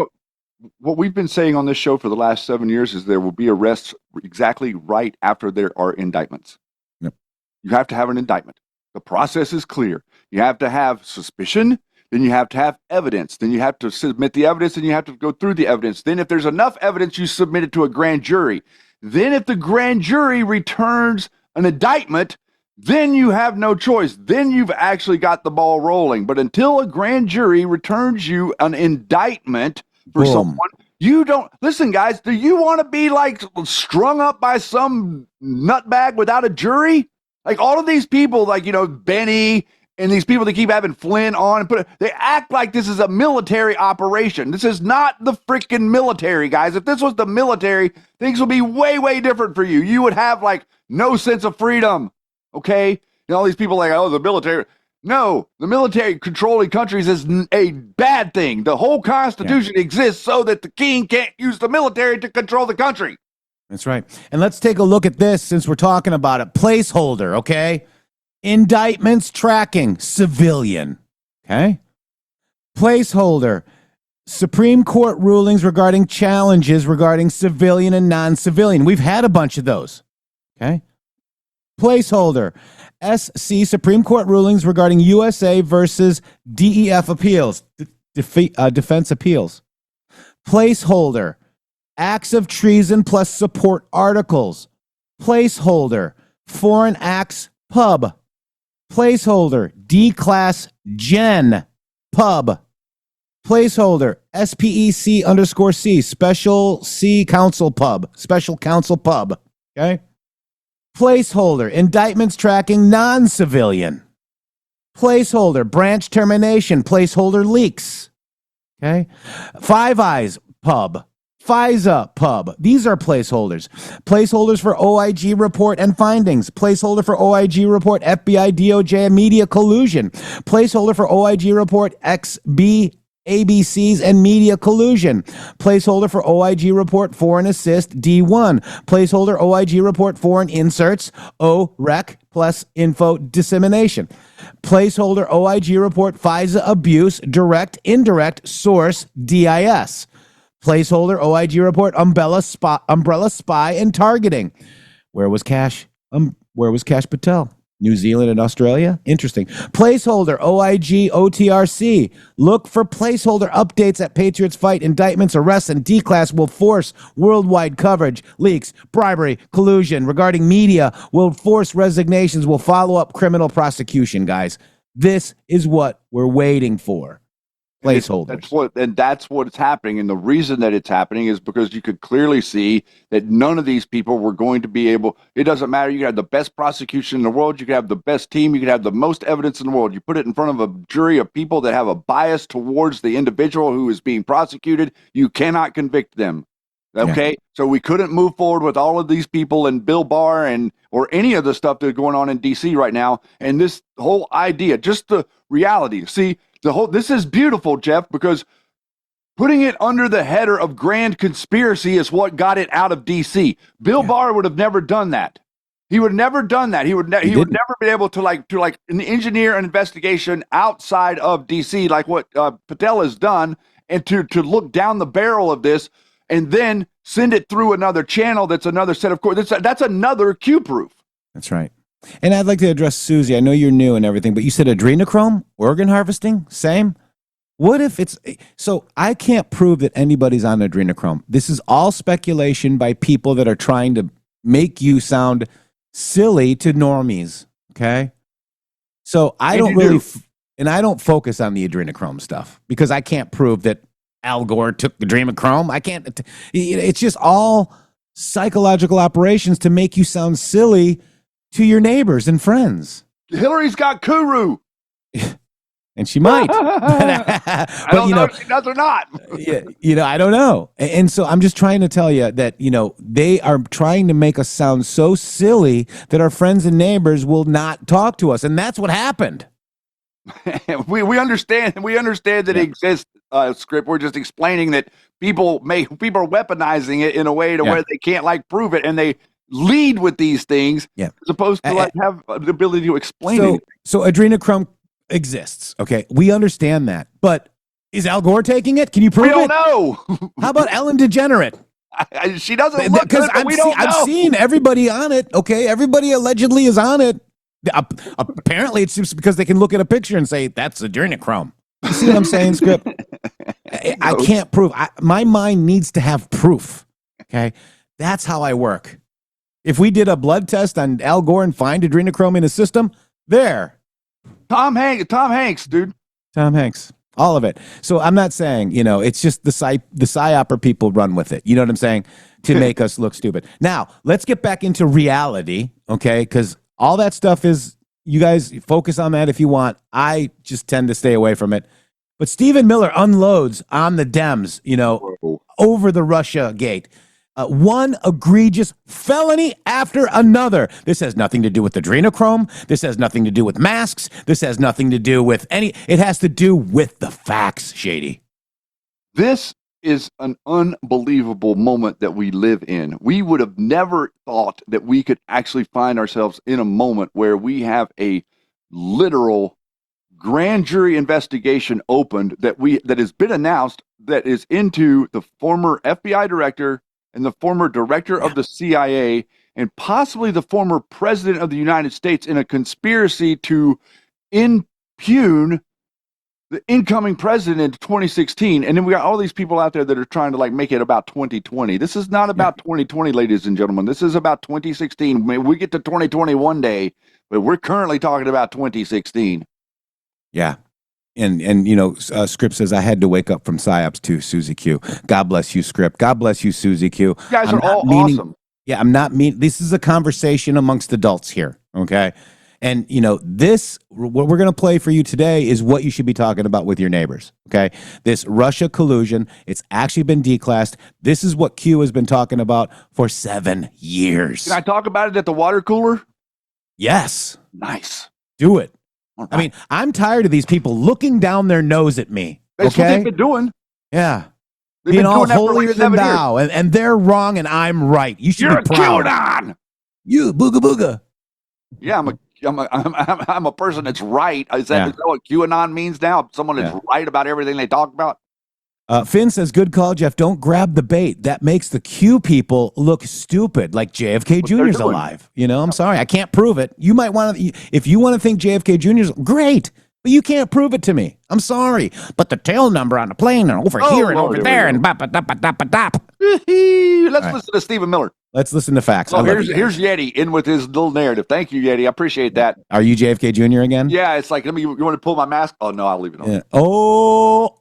What we've been saying on this show for the last 7 years is there will be arrests exactly right after there are indictments. Yep. You have to have an indictment. The process is clear. You have to have suspicion, then you have to have evidence, then you have to submit the evidence, and you have to go through the evidence. Then if there's enough evidence, you submit it to a grand jury. Then if the grand jury returns an indictment, then you have no choice. Then you've actually got the ball rolling. But until a grand jury returns you an indictment for someone, you don't listen, guys. Do you want to be like strung up by some nutbag without a jury? Like all of these people, like Benny and these people that keep having Flynn on and they act like this is a military operation. This is not the freaking military, guys. If this was the military, things would be way, way different for you. You would have like no sense of freedom. Okay, all these people like, oh, the military. No, the military controlling countries is a bad thing. The whole Constitution exists so that the king can't use the military to control the country. That's right. And let's take a look at this since we're talking about it. Placeholder, okay? Indictments tracking civilian, okay? Placeholder, Supreme Court rulings regarding challenges regarding civilian and non-civilian. We've had a bunch of those, okay? Placeholder, SC Supreme Court rulings regarding USA versus DEF appeals, defense appeals. Placeholder, acts of treason plus support articles. Placeholder, foreign acts pub. Placeholder, D-class gen pub. Placeholder, SPEC_C, special C counsel pub, special counsel pub, okay? Placeholder, indictments tracking non-civilian. Placeholder, branch termination, placeholder leaks. Okay. Five Eyes pub, FISA pub. These are placeholders. Placeholders for OIG report and findings. Placeholder for OIG report, FBI, DOJ, and media collusion. Placeholder for OIG report, XB, ABCs and media collusion. Placeholder for OIG report foreign assist D1. Placeholder OIG report foreign inserts OREC plus info dissemination. Placeholder OIG report FISA abuse direct indirect source DIS. Placeholder OIG report umbrella spy and targeting. Where was Cash Patel? New Zealand and Australia? Interesting. Placeholder, OIG, OTRC. Look for placeholder updates at Patriots Fight. Indictments, arrests, and D-class will force worldwide coverage. Leaks, bribery, collusion regarding media will force resignations, will follow up criminal prosecution, guys. This is what we're waiting for. Placeholders. That's what's happening. And the reason that it's happening is because you could clearly see that none of these people were going to be able, it doesn't matter. You could have the best prosecution in the world. You could have the best team. You could have the most evidence in the world. You put it in front of a jury of people that have a bias towards the individual who is being prosecuted. You cannot convict them. Okay. Yeah. So we couldn't move forward with all of these people and Bill Barr or any of the stuff that's going on in DC right now. And this whole idea, just the reality. See, this is beautiful, Jeff, because putting it under the header of grand conspiracy is what got it out of D.C. Bill Barr would have never done that. He would have never done that. He would never be able to engineer an investigation outside of D.C. like what Patel has done, and to look down the barrel of this and then send it through another channel. That's another set of course. That's another Q-proof. That's right. And I'd like to address Susie. I know you're new and everything, but you said adrenochrome, organ harvesting, same? What if it's... So I can't prove that anybody's on adrenochrome. This is all speculation by people that are trying to make you sound silly to normies. Okay. So I don't really, and I don't focus on the adrenochrome stuff because I can't prove that Al Gore took adrenochrome. I can't, it's just all psychological operations to make you sound silly to your neighbors and friends. Hillary's got Kuru. And she might. I don't know if she does or not. I don't know. And so I'm just trying to tell you that, they are trying to make us sound so silly that our friends and neighbors will not talk to us. And that's what happened. we understand that it exists, Script. We're just explaining that people are weaponizing it in a way to where they can't prove it, and they lead with these things as opposed to have the ability to explain it. So adrenochrome exists. Okay, we understand that, but is Al Gore taking it? Can you prove it? We don't know. How about Ellen DeGeneres? She doesn't look good, but we don't know. I've seen everybody on it. Okay, everybody allegedly is on it. Apparently, it's just because they can look at a picture and say that's adrenochrome. You see what I'm saying, Script? I can't prove. My mind needs to have proof. Okay, that's how I work. If we did a blood test on Al Gore and find adrenochrome in his system, there. Tom Hanks, dude. Tom Hanks. All of it. So I'm not saying, it's just the psyoper people run with it. You know what I'm saying? To make us look stupid. Now, let's get back into reality, okay? Because all that stuff is, you guys focus on that if you want. I just tend to stay away from it. But Stephen Miller unloads on the Dems, over the Russia gate. One egregious felony after another. This has nothing to do with adrenochrome. This has nothing to do with masks. This has nothing to do with it has to do with the facts, Shady. This is an unbelievable moment that we live in. We would have never thought that we could actually find ourselves in a moment where we have a literal grand jury investigation opened that has been announced that is into the former FBI director and the former director of the CIA and possibly the former president of the United States in a conspiracy to impugn the incoming president in 2016. And then we got all these people out there that are trying to make it about 2020. This is not about 2020, ladies and gentlemen. This is about 2016. Maybe we get to 2020 one day, but we're currently talking about 2016. Yeah. And Script says, I had to wake up from PSYOPs too, Susie Q. God bless you, Script. God bless you, Susie Q. You guys are all awesome. Yeah, I'm not mean. This is a conversation amongst adults here, okay? And, what we're going to play for you today is what you should be talking about with your neighbors, okay? This Russia collusion, it's actually been declassed. This is what Q has been talking about for 7 years. Can I talk about it at the water cooler? Yes. Nice. Do it. Right. I mean, I'm tired of these people looking down their nose at me. That's what they've been doing. Yeah. They've being all holier than thou. And they're wrong and I'm right. You should be proud. QAnon. You booga booga. Yeah, I'm a person that's right. Is that what QAnon means now? Someone that's right about everything they talk about? Finn says, good call, Jeff. Don't grab the bait. That makes the Q people look stupid, like JFK Jr.'s alive. I'm sorry. I can't prove it. You might want to, if you want to think JFK Jr.'s great, but you can't prove it to me. I'm sorry. But the tail number on the plane and over here and over there and bop. Let's listen to Stephen Miller. Let's listen to facts. So here's Yeti in with his little narrative. Thank you, Yeti. I appreciate that. Are you JFK Jr. again? Yeah, it's like, you want to pull my mask? Oh, no, I'll leave it on. Yeah. Oh.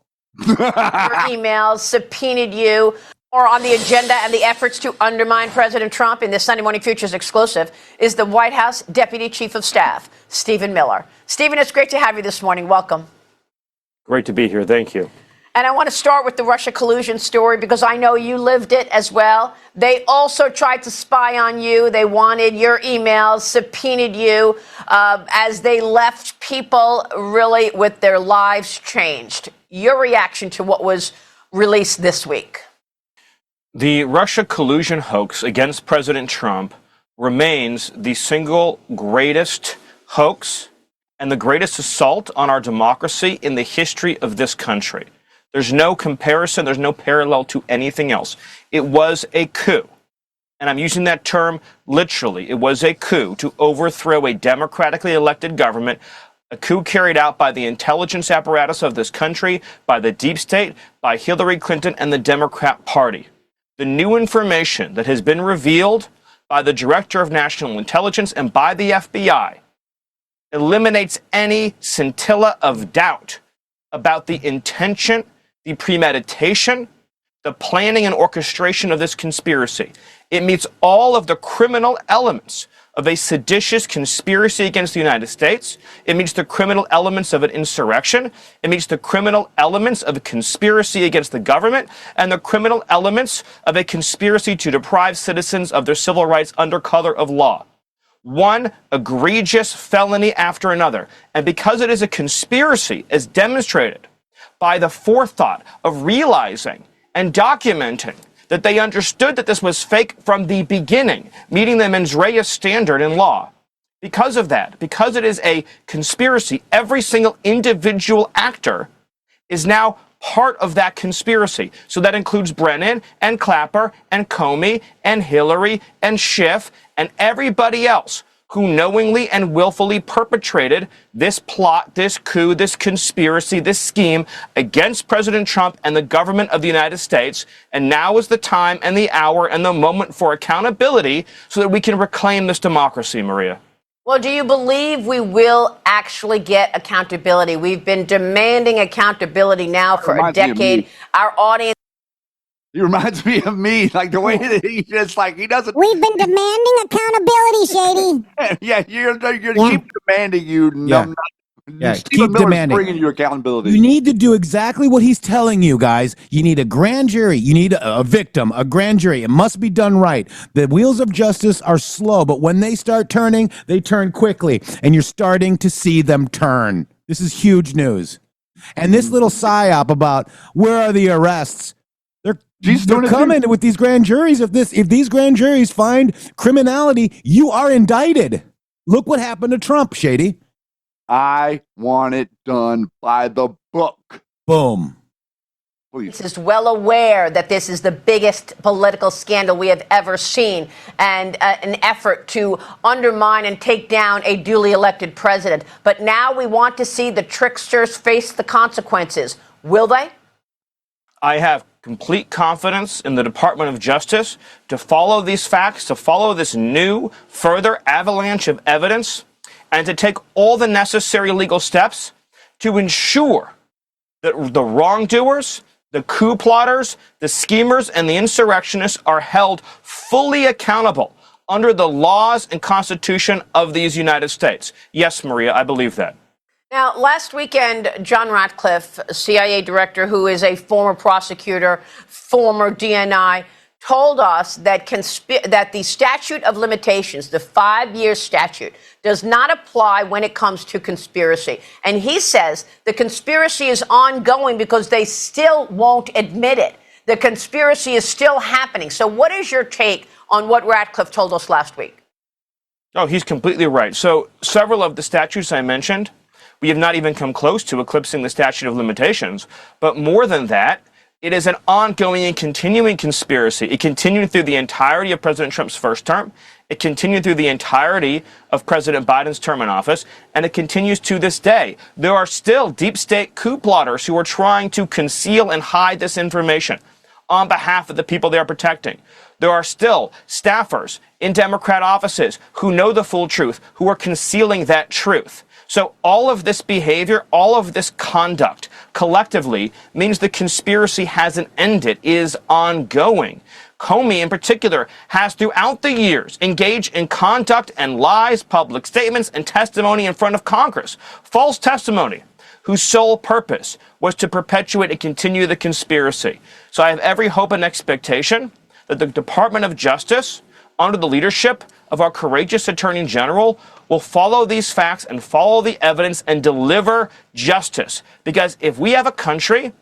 Your emails subpoenaed you, or on the agenda and the efforts to undermine President Trump in this Sunday Morning Futures exclusive is the White House Deputy Chief of Staff, Stephen Miller. Stephen, it's great to have you this morning. Welcome. Great to be here. Thank you. And I want to start with the Russia collusion story because I know you lived it as well. They also tried to spy on you. They wanted your emails, subpoenaed you as they left people really with their lives changed. Your reaction to what was released this week? The Russia collusion hoax against President Trump remains the single greatest hoax and the greatest assault on our democracy in the history of this country. There's no comparison. There's no parallel to anything else. It was a coup. And I'm using that term literally. It was a coup to overthrow a democratically elected government, a coup carried out by the intelligence apparatus of this country, by the deep state, by Hillary Clinton and the Democrat Party. The new information that has been revealed by the Director of National Intelligence and by the FBI eliminates any scintilla of doubt about the intention, the premeditation, the planning and orchestration of this conspiracy. It meets all of the criminal elements of a seditious conspiracy against the United States. It meets the criminal elements of an insurrection. It meets the criminal elements of a conspiracy against the government and the criminal elements of a conspiracy to deprive citizens of their civil rights under color of law. One egregious felony after another. And because it is a conspiracy, as demonstrated by the forethought of realizing and documenting that they understood that this was fake from the beginning, meeting the mens rea standard in law. Because of that, because it is a conspiracy, every single individual actor is now part of that conspiracy. So that includes Brennan and Clapper and Comey and Hillary and Schiff and everybody else who knowingly and willfully perpetrated this plot, this coup, this conspiracy, this scheme against President Trump and the government of the United States. And now is the time and the hour and the moment for accountability so that we can reclaim this democracy, Maria. Well, do you believe we will actually get accountability? We've been demanding accountability now for a decade. Our audience. He reminds me of me, like the way that he just like he doesn't. We've been demanding accountability, Shady. Yeah, you're keep demanding you. Keep demanding. Bringing you accountability. You need to do exactly what he's telling you, guys. You need a grand jury. You need a victim, a grand jury. It must be done right. The wheels of justice are slow, but when they start turning, they turn quickly, and you're starting to see them turn. This is huge news. And this little psyop about where are the arrests? They're coming with these grand juries. If these grand juries find criminality, you are indicted. Look what happened to Trump, Shady. I want it done by the book. Boom. Please. Is well aware that this is the biggest political scandal we have ever seen and an effort to undermine and take down a duly elected president. But now we want to see the tricksters face the consequences. Will they? I have complete confidence in the Department of Justice to follow these facts, to follow this new, further avalanche of evidence, and to take all the necessary legal steps to ensure that the wrongdoers, the coup plotters, the schemers, and the insurrectionists are held fully accountable under the laws and Constitution of these United States. Yes, Maria, I believe that. Now, last weekend, John Ratcliffe, CIA director, who is a former prosecutor, former DNI, told us that that the statute of limitations, the 5-year statute, does not apply when it comes to conspiracy. And he says the conspiracy is ongoing because they still won't admit it. The conspiracy is still happening. So what is your take on what Ratcliffe told us last week? Oh, he's completely right. So several of the statutes I mentioned, we have not even come close to eclipsing the statute of limitations. But more than that, it is an ongoing and continuing conspiracy. It continued through the entirety of President Trump's first term. It continued through the entirety of President Biden's term in office. And it continues to this day. There are still deep state coup plotters who are trying to conceal and hide this information on behalf of the people they are protecting. There are still staffers in Democrat offices who know the full truth, who are concealing that truth. So all of this behavior, all of this conduct collectively means the conspiracy hasn't ended, is ongoing. Comey in particular has throughout the years engaged in conduct and lies, public statements, and testimony in front of Congress. False testimony whose sole purpose was to perpetuate and continue the conspiracy. So I have every hope and expectation that the Department of Justice, under the leadership of our courageous Attorney General, will follow these facts and follow the evidence and deliver justice. Because if we have a country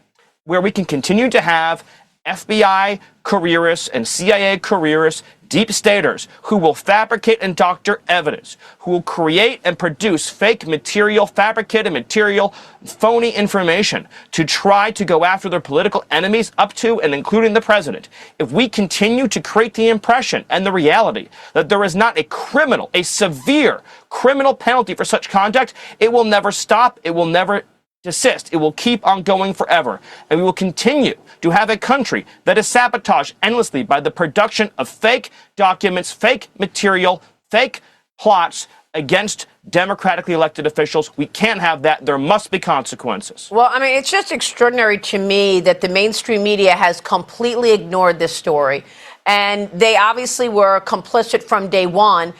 where we can continue to have FBI careerists and CIA careerists, deep staters who will fabricate and doctor evidence, who will create and produce fake material, fabricated material, phony information to try to go after their political enemies up to and including the president. If we continue to create the impression and the reality that there is not a severe criminal penalty for such conduct, it will never stop. It will never desist. It will keep on going forever. And we will continue to have a country that is sabotaged endlessly by the production of fake documents, fake material, fake plots against democratically elected officials. We can't have that. There must be consequences. Well, I mean, it's just extraordinary to me that the mainstream media has completely ignored this story. And they obviously were complicit from day one,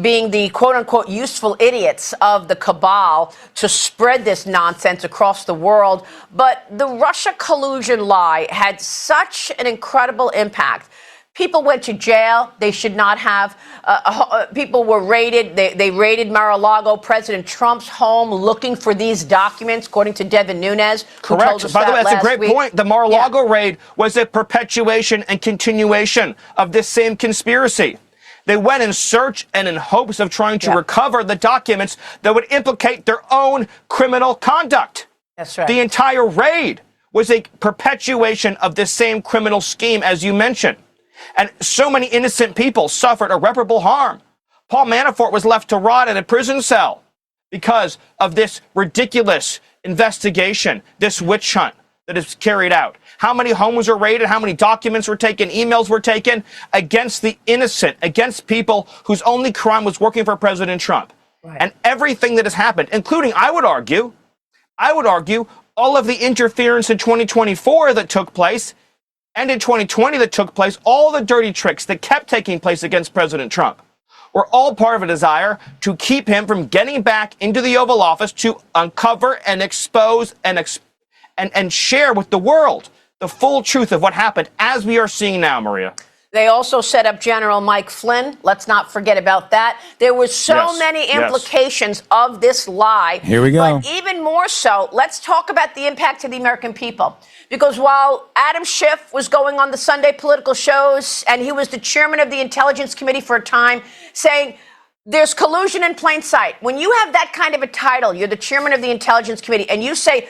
being the quote-unquote useful idiots of the cabal to spread this nonsense across the world. But the Russia collusion lie had such an incredible impact. People went to jail. They should not have. People were raided. They raided Mar-a-Lago, President Trump's home, looking for these documents, according to Devin Nunes. Correct. By the way, that's a great point. The Mar-a-Lago raid was a perpetuation and continuation of this same conspiracy. They went in search and in hopes of trying to recover the documents that would implicate their own criminal conduct. That's right. The entire raid was a perpetuation of this same criminal scheme, as you mentioned. And so many innocent people suffered irreparable harm. Paul Manafort was left to rot in a prison cell because of this ridiculous investigation, this witch hunt that is carried out. How many homes were raided? How many documents were taken? Emails were taken against the innocent, against people whose only crime was working for President Trump. Right. And everything that has happened, including, I would argue, all of the interference in 2024 that took place and in 2020 that took place, all the dirty tricks that kept taking place against President Trump were all part of a desire to keep him from getting back into the Oval Office to uncover and expose and share with the world the full truth of what happened, as we are seeing now, Maria. They also set up General Mike Flynn. Let's not forget about that. There were so many implications of this lie. Here we go. But even more so, let's talk about the impact to the American people. Because while Adam Schiff was going on the Sunday political shows, and he was the chairman of the Intelligence Committee for a time, saying there's collusion in plain sight. When you have that kind of a title, you're the chairman of the Intelligence Committee, and you say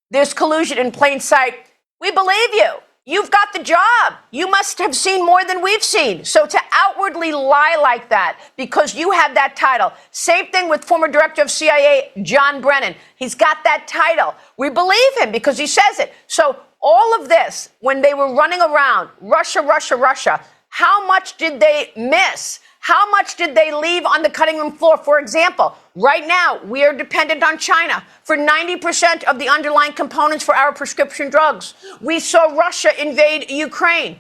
there's collusion in plain sight, we believe you. You've got the job. You must have seen more than we've seen. So to outwardly lie like that because you have that title. Same thing with former director of CIA, John Brennan. He's got that title. We believe him because he says it. So all of this, when they were running around, Russia, Russia, Russia, how much did they miss? How much did they leave on the cutting room floor? For example, right now, we are dependent on China for 90% of the underlying components for our prescription drugs. We saw Russia invade Ukraine,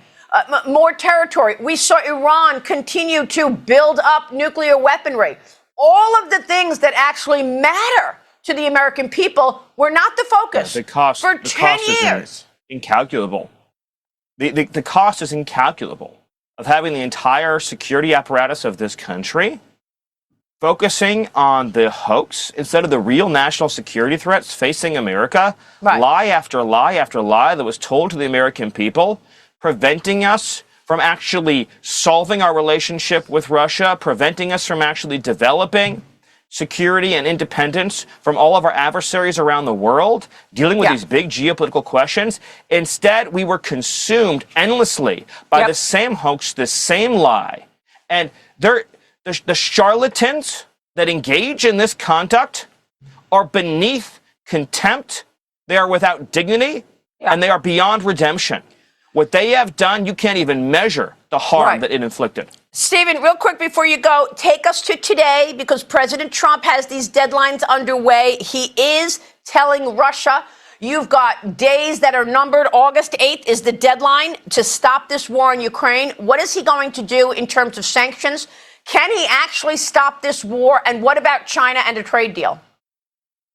more territory. We saw Iran continue to build up nuclear weaponry. All of the things that actually matter to the American people were not the focus the cost, for the 10 cost years. Is incalculable. The cost is incalculable of having the entire security apparatus of this country focusing on the hoax instead of the real national security threats facing America. Right. Lie after lie after lie that was told to the American people, preventing us from actually solving our relationship with Russia, preventing us from actually developing security and independence from all of our adversaries around the world, dealing with these big geopolitical questions. Instead, we were consumed endlessly by the same hoax, the same lie. And the charlatans that engage in this conduct are beneath contempt. They are without dignity, and they are beyond redemption. What they have done, you can't even measure the harm that it inflicted. Stephen, real quick before you go, take us to today because President Trump has these deadlines underway. He is telling Russia, you've got days that are numbered. August 8th is the deadline to stop this war in Ukraine. What is he going to do in terms of sanctions? Can he actually stop this war? And what about China and a trade deal?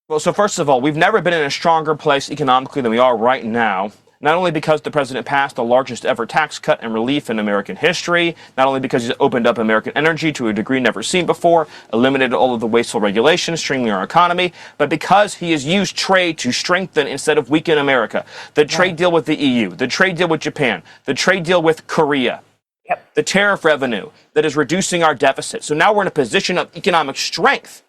Well, so first of all, we've never been in a stronger place economically than we are right now. Not only because the president passed the largest ever tax cut and relief in American history, not only because he's opened up American energy to a degree never seen before, eliminated all of the wasteful regulations, streamlining our economy, but because he has used trade to strengthen instead of weaken America. The trade deal with the EU, the trade deal with Japan, the trade deal with Korea, the tariff revenue that is reducing our deficit. So now we're in a position of economic strength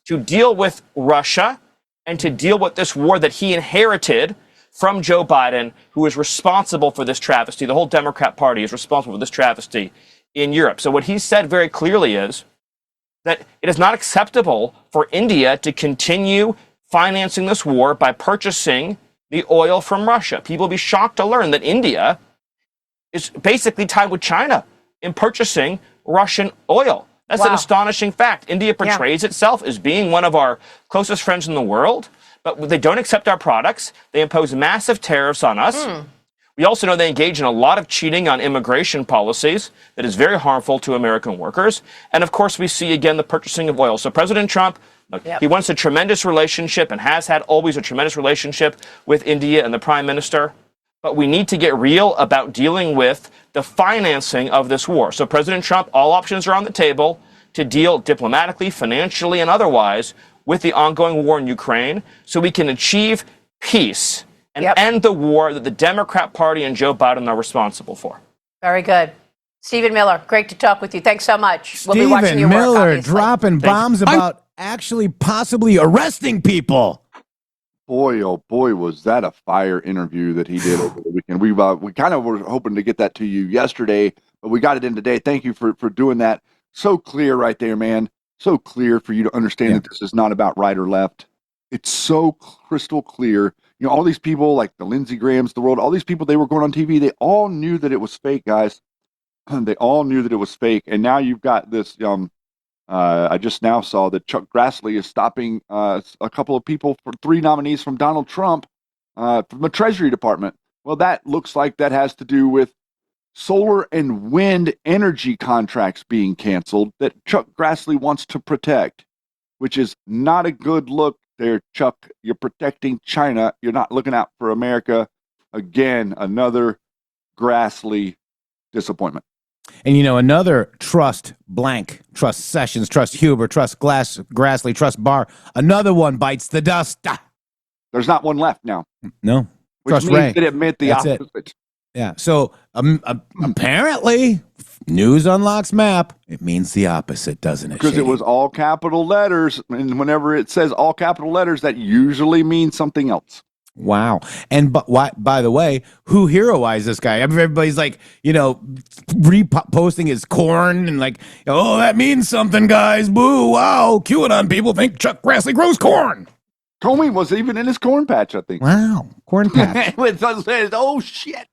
to deal with Russia and to deal with this war that he inherited from Joe Biden, who is responsible for this travesty. The whole Democrat Party is responsible for this travesty in Europe. So what he said very clearly is that it is not acceptable for India to continue financing this war by purchasing the oil from Russia. People will be shocked to learn that India is basically tied with China in purchasing Russian oil. That's an astonishing fact. India portrays itself as being one of our closest friends in the world, but they don't accept our products. They impose massive tariffs on us. We also know they engage in a lot of cheating on immigration policies that is very harmful to American workers. And of course, we see again the purchasing of oil. So President Trump, look, he wants a tremendous relationship and has had always a tremendous relationship with India and the Prime Minister. But we need to get real about dealing with the financing of this war. So President Trump, all options are on the table to deal diplomatically, financially, and otherwise with the ongoing war in Ukraine so we can achieve peace and end the war that the Democrat Party and Joe Biden are responsible for. Very good. Stephen Miller, great to talk with you. Thanks so much. We'll be watching your Stephen work, Miller obviously. dropping bombs about actually possibly arresting people. Boy, oh boy, was that a fire interview that he did over the weekend. We kind of were hoping to get that to you yesterday, but we got it in today. Thank you for doing that. So clear right there, man. So clear for you to understand that this is not about right or left. It's so crystal clear. You know, all these people like the Lindsey Grahams, the world, all these people, they were going on TV. They all knew that it was fake, guys. They all knew that it was fake. And now you've got this, I just now saw that Chuck Grassley is stopping a couple of people for 3 nominees from Donald Trump from the Treasury Department. Well, that looks like that has to do with solar and wind energy contracts being canceled that Chuck Grassley wants to protect, which is not a good look there, Chuck. You're protecting China. You're not looking out for America. Again, another Grassley disappointment. And you know, another trust blank, trust Sessions, trust Huber, trust Grassley, trust Barr. Another one bites the dust. There's not one left now. No. Which Trust means Ray. they admit the That's opposite. it. Yeah. So apparently, news unlocks map. It means the opposite, doesn't it? Because it was all capital letters. And whenever it says all capital letters, that usually means something else. Wow. And by the way, who heroized this guy? Everybody's like, you know, reposting his corn and like, oh, that means something, guys. Boo. Wow. QAnon people think Chuck Grassley grows corn. Comey was even in his corn patch, I think. Wow. Corn patch. Oh, shit.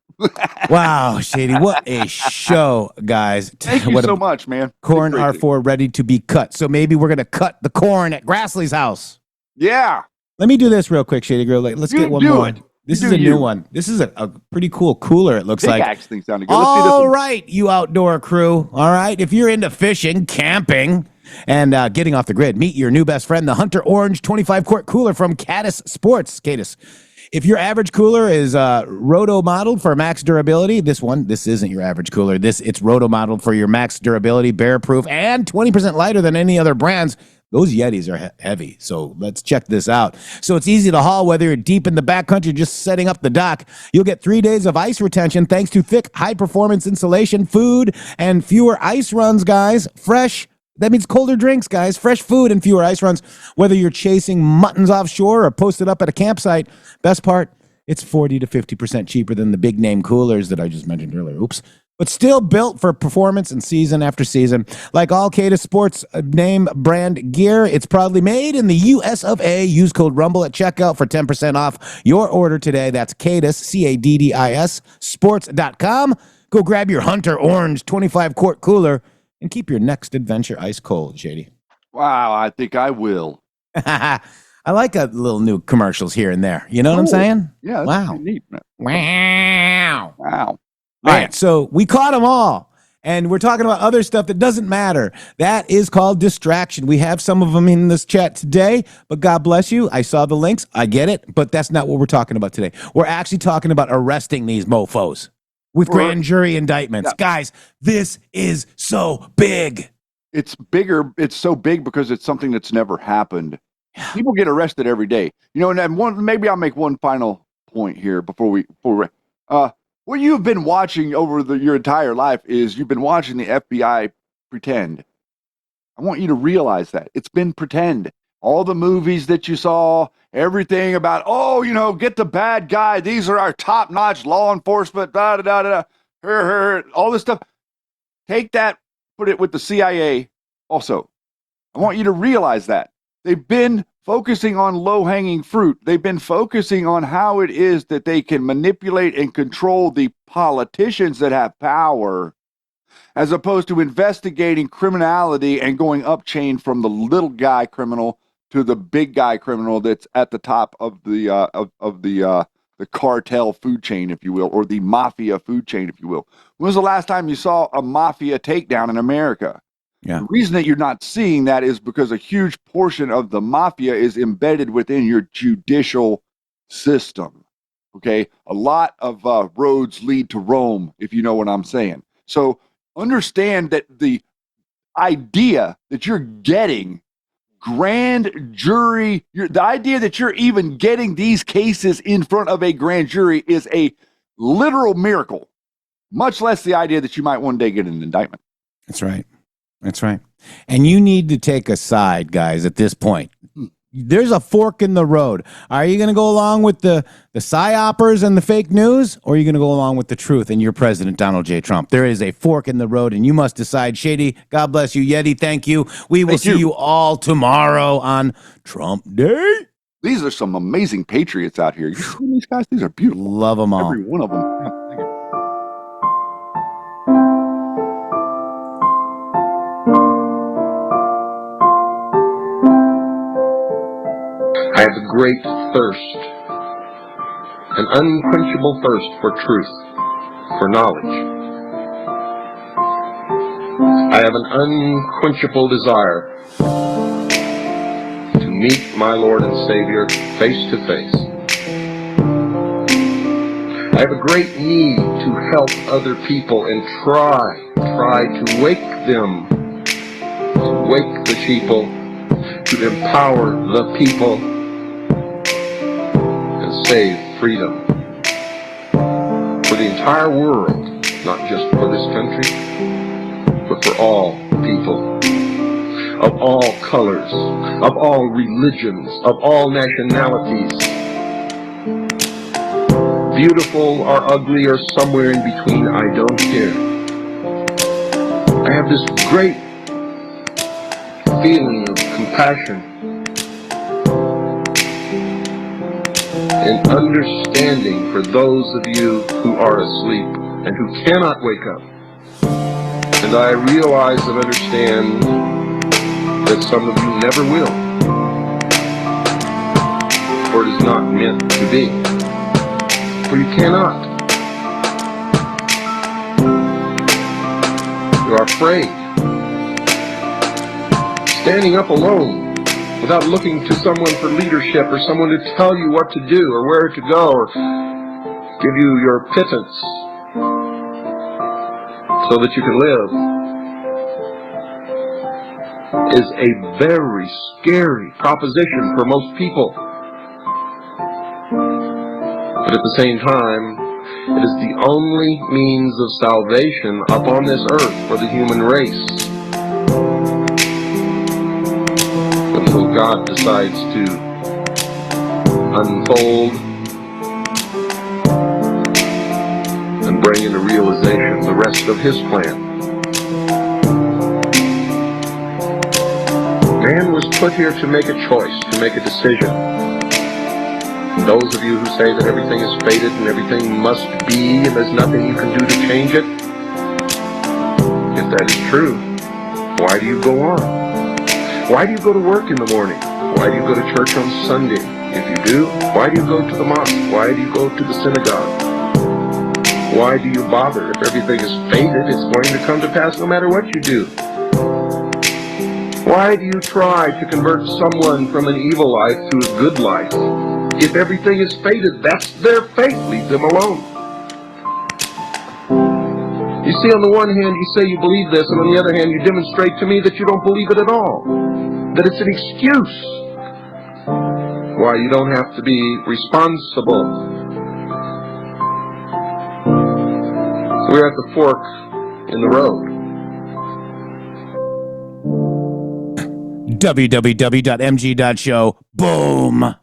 Wow, Shady. What a show, guys. Thank you so much, man. Corn are for ready to be cut. So maybe we're going to cut the corn at Grassley's house. Yeah. Let me do this real quick, Shady Girl. Let's get one more. This is a new one. This is a pretty cool cooler, it looks like. Pickaxe thing sounded good. Let's see this All one. right, you outdoor crew. All right, if you're into fishing, camping, and getting off the grid, meet your new best friend, the Hunter Orange 25-quart cooler from Caddis Sports. Caddis. If your average cooler is roto modeled for max durability, this isn't your average cooler. It's roto modeled for your max durability, bear proof, and 20% lighter than any other brands. Those Yetis are heavy, so let's check this out. So it's easy to haul whether you're deep in the backcountry or just setting up the dock. You'll get 3 days of ice retention thanks to thick, high-performance insulation, food, and fewer ice runs, guys. Fresh. That means colder drinks, guys. Fresh food and fewer ice runs. Whether you're chasing muttons offshore or posted up at a campsite, best part, it's 40 to 50% cheaper than the big name coolers that I just mentioned earlier. Oops. But still built for performance and season after season. Like all Caddis Sports name brand gear, it's proudly made in the US of A. Use code RUMBLE at checkout for 10% off your order today. That's Caddis, Caddis, sports.com. Go grab your Hunter Orange 25-quart cooler and keep your next adventure ice cold, Shady. Wow, I think I will. I like a little new commercials here and there. You know what I'm saying? Yeah, that's wow. pretty neat, man. Wow. Wow. All right, so we caught them all, and we're talking about other stuff that doesn't matter. That is called distraction. We have some of them in this chat today, but God bless you. I saw the links. I get it, but that's not what we're talking about today. We're actually talking about arresting these mofos with grand jury indictments. Yeah. Guys, this is so big. It's bigger. It's so big because it's something that's never happened. People get arrested every day. You know, and maybe I'll make one final point here before we what you've been watching over your entire life is you've been watching the FBI pretend. I want you to realize that. It's been pretend. All the movies that you saw, everything about, get the bad guy. These are our top-notch law enforcement, all this stuff. Take that, put it with the CIA also. I want you to realize that. They've been focusing on low-hanging fruit. They've been focusing on how it is that they can manipulate and control the politicians that have power, as opposed to investigating criminality and going up chain from the little guy criminal to the big guy criminal that's at the top of the cartel food chain, if you will, or the mafia food chain, if you will. When was the last time you saw a mafia takedown in America? Yeah. The reason that you're not seeing that is because a huge portion of the mafia is embedded within your judicial system. Okay? A lot of roads lead to Rome, if you know what I'm saying. So understand that the idea that you're getting grand jury, the idea that you're even getting these cases in front of a grand jury is a literal miracle, much less the idea that you might one day get an indictment. That's right. That's right. And you need to take a side, guys, at this point. There's a fork in the road. Are you going to go along with the psyopers and the fake news, or are you going to go along with the truth and your president, Donald J. Trump? There is a fork in the road, and you must decide. Shady, God bless you. Yeti, thank you. We will see you all tomorrow on Trump Day. These are some amazing patriots out here. You see these guys? These are beautiful. Love them all. Every one of them. Yeah, thank you. I have a great thirst, an unquenchable thirst for truth, for knowledge. I have an unquenchable desire to meet my Lord and Savior face to face. I have a great need to help other people and try to wake them, to wake the sheeple, to empower the people, save freedom for the entire world, not just for this country, but for all people, of all colors, of all religions, of all nationalities, beautiful or ugly or somewhere in between, I don't care. I have this great feeling of compassion and understanding for those of you who are asleep and who cannot wake up. And I realize and understand that some of you never will, for it is not meant to be. For you cannot. You are afraid. Standing up alone, without looking to someone for leadership or someone to tell you what to do or where to go or give you your pittance so that you can live, is a very scary proposition for most people. But at the same time, it is the only means of salvation upon this earth for the human race. Until God decides to unfold and bring into realization the rest of His plan. Man was put here to make a choice, to make a decision. And those of you who say that everything is fated and everything must be and there's nothing you can do to change it, if that is true, why do you go on? Why do you go to work in the morning? Why do you go to church on Sunday? If you do, why do you go to the mosque? Why do you go to the synagogue? Why do you bother? If everything is fated, it's going to come to pass no matter what you do. Why do you try to convert someone from an evil life to a good life? If everything is fated, that's their fate. Leave them alone. You see, on the one hand, you say you believe this, and on the other hand, you demonstrate to me that you don't believe it at all. That it's an excuse. Why you don't have to be responsible. We're at the fork in the road. www.mg.show. Boom.